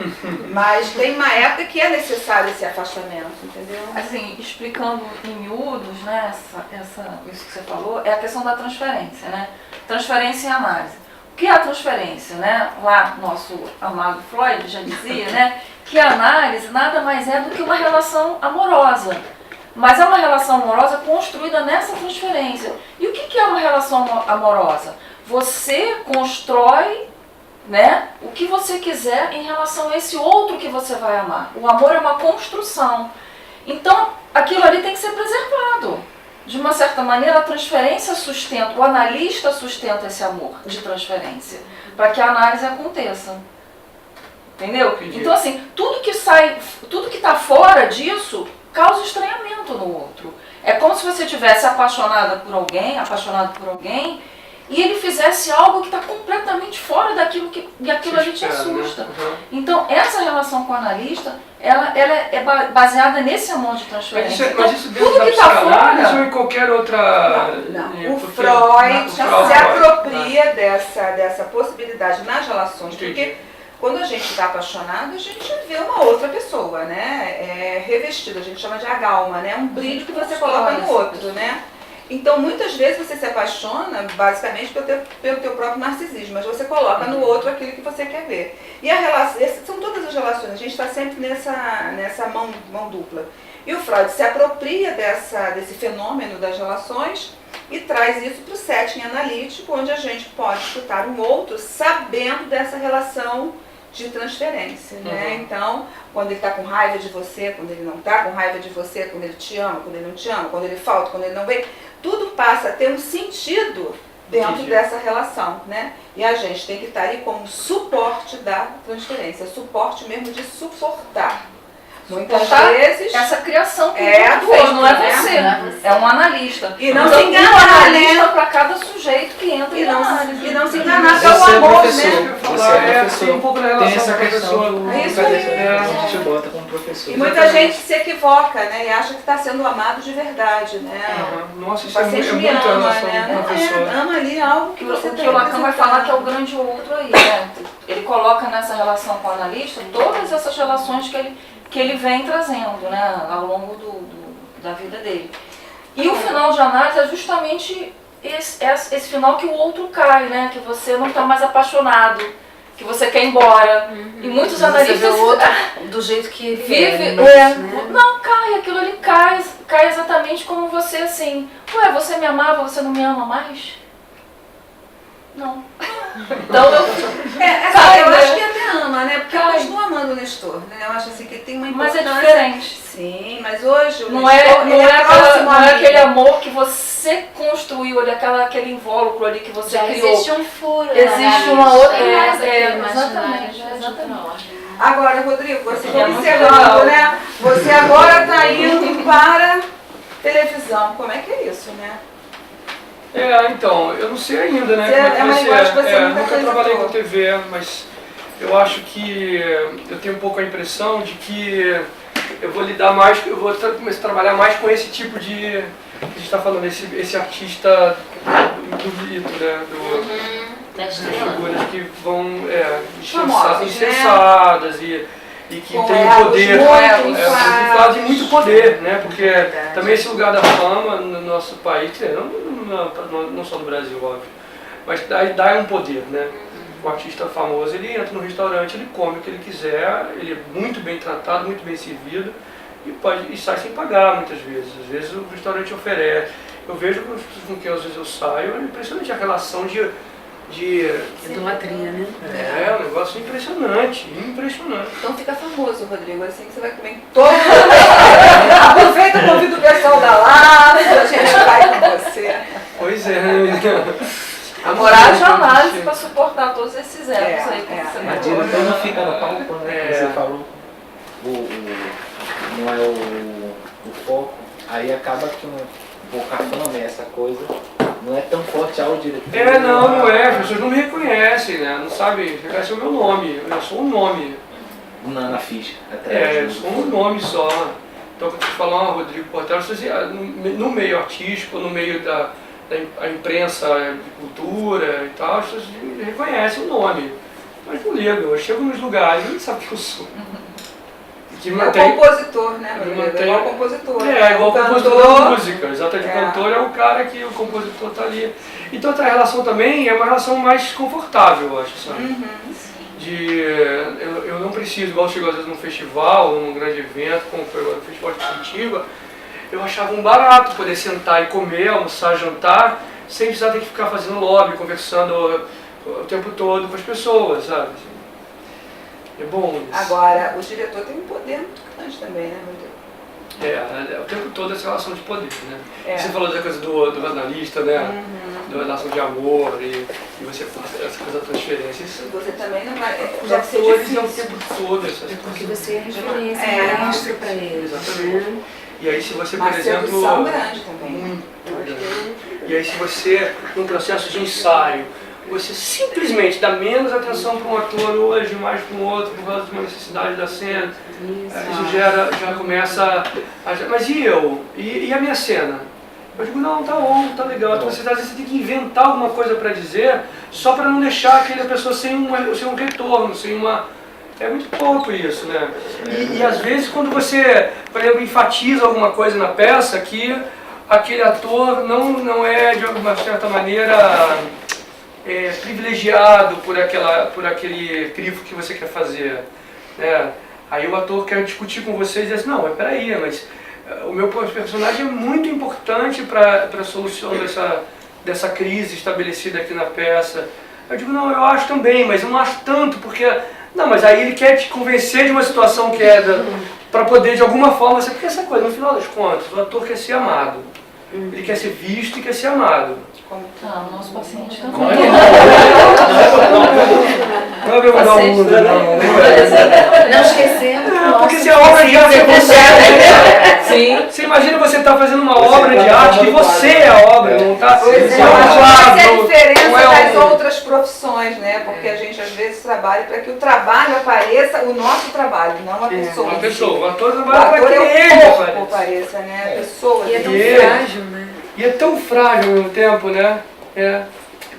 Mas tem uma época que é necessário esse afastamento, entendeu? Assim, explicando em miúdos, né, isso que você falou, é a questão da transferência, né? Transferência e análise. O que é a transferência, né? Lá, nosso amado Freud já dizia, né, que a análise nada mais é do que uma relação amorosa. Mas é uma relação amorosa construída nessa transferência. E o que é uma relação amorosa? Você constrói, né, o que você quiser em relação a esse outro que você vai amar. O amor é uma construção. Então, aquilo ali tem que ser preservado. De uma certa maneira, a transferência sustenta, o analista sustenta esse amor de transferência, para que a análise aconteça. Entendeu? Entendi. Então, assim, tudo que está fora disso causa estranhamento no outro. É como se você estivesse apaixonado por alguém, e ele fizesse algo que está completamente fora daquilo e aquilo ali te assusta. Né? Então, essa relação com o analista, ela é baseada nesse amor de transferência. Mas isso então, dentro da psicanálise ou em qualquer outra... Não. O Freud se apropria dessa possibilidade nas relações, porque quando a gente está apaixonado, a gente vê uma outra pessoa, né? Revestida, a gente chama de agalma, né? Um brilho que você coloca no outro, né? Então, muitas vezes você se apaixona, basicamente, pelo teu próprio narcisismo, mas você coloca no outro aquilo que você quer ver. E a relação, são todas as relações, a gente está sempre nessa mão dupla. E o Freud se apropria desse fenômeno das relações e traz isso para o setting analítico, onde a gente pode escutar um outro sabendo dessa relação de transferência, né? Então, quando ele está com raiva de você, quando ele não está com raiva de você, quando ele te ama, quando ele não te ama, quando ele falta, quando ele não vem, tudo passa a ter um sentido dentro dessa relação, né? E a gente tem que estar ali como suporte da transferência, suporte mesmo de suportar. Muitas vezes essa criação que é o outro, não é você, é um analista. E não então, se enganar, um analista né? para cada sujeito que entra em análise. E não se enganar, que é o Você é amor, professor, né? você é professor. Tem um pouco da relação Tem essa com o questão professor. É isso aí. A gente bota como professor. E muita gente se equivoca, né? E acha que está sendo amado de verdade, né? Nossa, O isso é paciente muito me ama, relação né? com o Não professor. ama ali algo que você O que tem o Lacan vai falar que é o grande outro aí, né? Ele coloca nessa relação com o analista todas essas relações que ele vem trazendo, né, ao longo da vida dele. E o final de análise é justamente esse final que o outro cai, né? Que você não está mais apaixonado, que você quer ir embora. E muitos analistas... Você vê o outro do jeito que ele vive, não, cai, aquilo ali cai exatamente como você, assim, ué, você me amava, você não me ama mais? Não. Então eu acho que até ama, né? Porque eu continuo amando o Nestor, né? Eu acho assim que tem uma Mas importância. é diferente. Sim, mas hoje o Não Nestor, não é aquele amor que você construiu ali, aquele invólucro ali que você Já criou. existe um furo. Existe na uma nariz, outra. tem mais aquele Exatamente. imaginário de outra ordem. Agora, Rodrigo, você É está muito encerrando, legal. né? Você agora está indo para televisão. Como é que é isso, né? Então, eu não sei ainda, né? Você Como é que é uma vai linguagem que ser. você nunca Nunca fez trabalhei ator. com TV, mas eu acho que eu tenho um pouco a impressão de que eu vou lidar mais, eu vou começar a trabalhar mais com esse tipo de, que a gente está falando, esse artista do mito, né? Das figuras que vão Famosos, insensadas e que Com tem egos poder, muito inflados e muito poder, né? Porque Verdade. também esse lugar da fama no nosso país, não só no Brasil, óbvio, mas dá um poder, né? O artista famoso, ele entra no restaurante, ele come o que ele quiser, ele é muito bem tratado, muito bem servido e sai sem pagar muitas vezes. Às vezes o restaurante oferece. Eu vejo com quem às vezes eu saio, é impressionante a relação de idolatria, né? É um negócio impressionante. Então fica famoso, Rodrigo, assim que você vai comer em todo. Aproveita, convida o pessoal da Lapa, a gente A moral de análise para suportar todos esses erros aí que você A falou. diretora não fica no palco, né? Que você falou. Não é o foco. Aí acaba que o cafame, essa coisa, não é tão forte ao diretor. Não é. As pessoas não me reconhecem, né? Não sabem. Esse é o meu nome. Eu sou um nome. Na ficha. Atrás, eu sou um nome só. Então, quando eu te falar, Rodrigo Portela, no meio artístico, no meio da imprensa de cultura e tal, as pessoas reconhecem o nome. Mas não ligo. Eu chego nos lugares, ninguém sabe que eu sou. É o compositor, né, Rodrigo? É igual o compositor. Igual o compositor da música. Exatamente, o cantor é o cara que o compositor está ali. Então a relação também é uma relação mais confortável, eu acho, sabe? Eu não preciso, igual chegou às vezes num festival, num grande evento, como foi o Festival de Curitiba, eu achava um barato poder sentar e comer, almoçar, jantar, sem precisar ter que ficar fazendo lobby, conversando o tempo todo com as pessoas, sabe? É bom isso. Agora, o diretor tem um poder muito grande também, né, Rodrigo? O tempo todo essa relação de poder, né? Você falou da coisa do jornalista, né? Da relação de amor e você faz essa coisa da transferência. Você também não vai... Os atores o tempo todo. Porque você é referência, maestro para eles. Exatamente. E aí se você, por uma exemplo... sedução grande também. Muito grande. E aí se você, num processo de ensaio, você simplesmente dá menos atenção para um ator hoje, mais para um outro, por causa de uma necessidade da cena. Isso já começa a... Mas e eu? E a minha cena? Eu digo, não, tá bom, tá legal. Então, às vezes você tem que inventar alguma coisa para dizer, só para não deixar aquela pessoa sem um retorno, sem uma... É muito pouco isso, né? E às vezes quando você, por exemplo, enfatiza alguma coisa na peça, que aquele ator não é, de alguma certa maneira... privilegiado por aquele crivo que você quer fazer, né? Aí o ator quer discutir com você e diz assim, não, mas peraí, mas o meu personagem é muito importante para a solução dessa crise estabelecida aqui na peça. Eu digo, não, eu acho também, mas eu não acho tanto, porque... Não, mas aí ele quer te convencer de uma situação que para poder de alguma forma... Porque essa coisa, no final das contas, o ator quer ser amado. Ele quer ser visto e quer ser amado. O nosso paciente também. Não é ver mudar o mundo, não. Não esquecendo. Porque se a obra de arte é você, sim. Você imagina você estar fazendo uma obra de arte que você é a obra, não está? Pois é, mas é a diferença das outras profissões, né? Porque a gente às vezes trabalha para que o trabalho apareça, o nosso trabalho, não a pessoa. Uma pessoa, o ator trabalha para que ele apareça, né? A pessoa. E é tão frágil, né? E é tão frágil ao mesmo tempo, né? É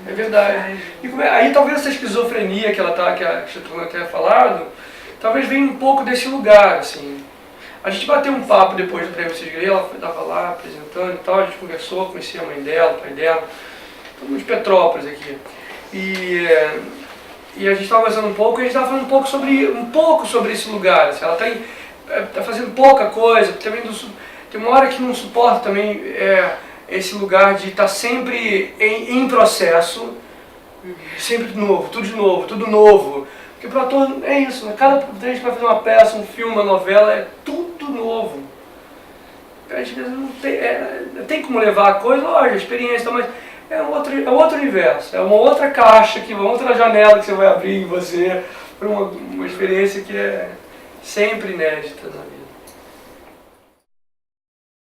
verdade. E aí talvez essa esquizofrenia que a Chitrona tenha falado, talvez venha um pouco desse lugar, assim. A gente bateu um papo depois do prêmio Cisgrei, ela estava lá apresentando e tal, a gente conversou, conhecia a mãe dela, o pai dela, todo mundo de Petrópolis aqui. E a gente estava conversando um pouco e a gente estava falando um pouco sobre esse lugar, assim. Ela está fazendo pouca coisa, também tem uma hora que não suporta também esse lugar de estar sempre em processo, sempre novo, tudo novo. Porque para o ator é isso, né? Cada vez que vai fazer uma peça, um filme, uma novela, é tudo novo. A gente não tem como levar a coisa, lógico, a experiência, mas é outro universo, é uma outra caixa, uma outra janela que você vai abrir em você para uma experiência que é sempre inédita na vida.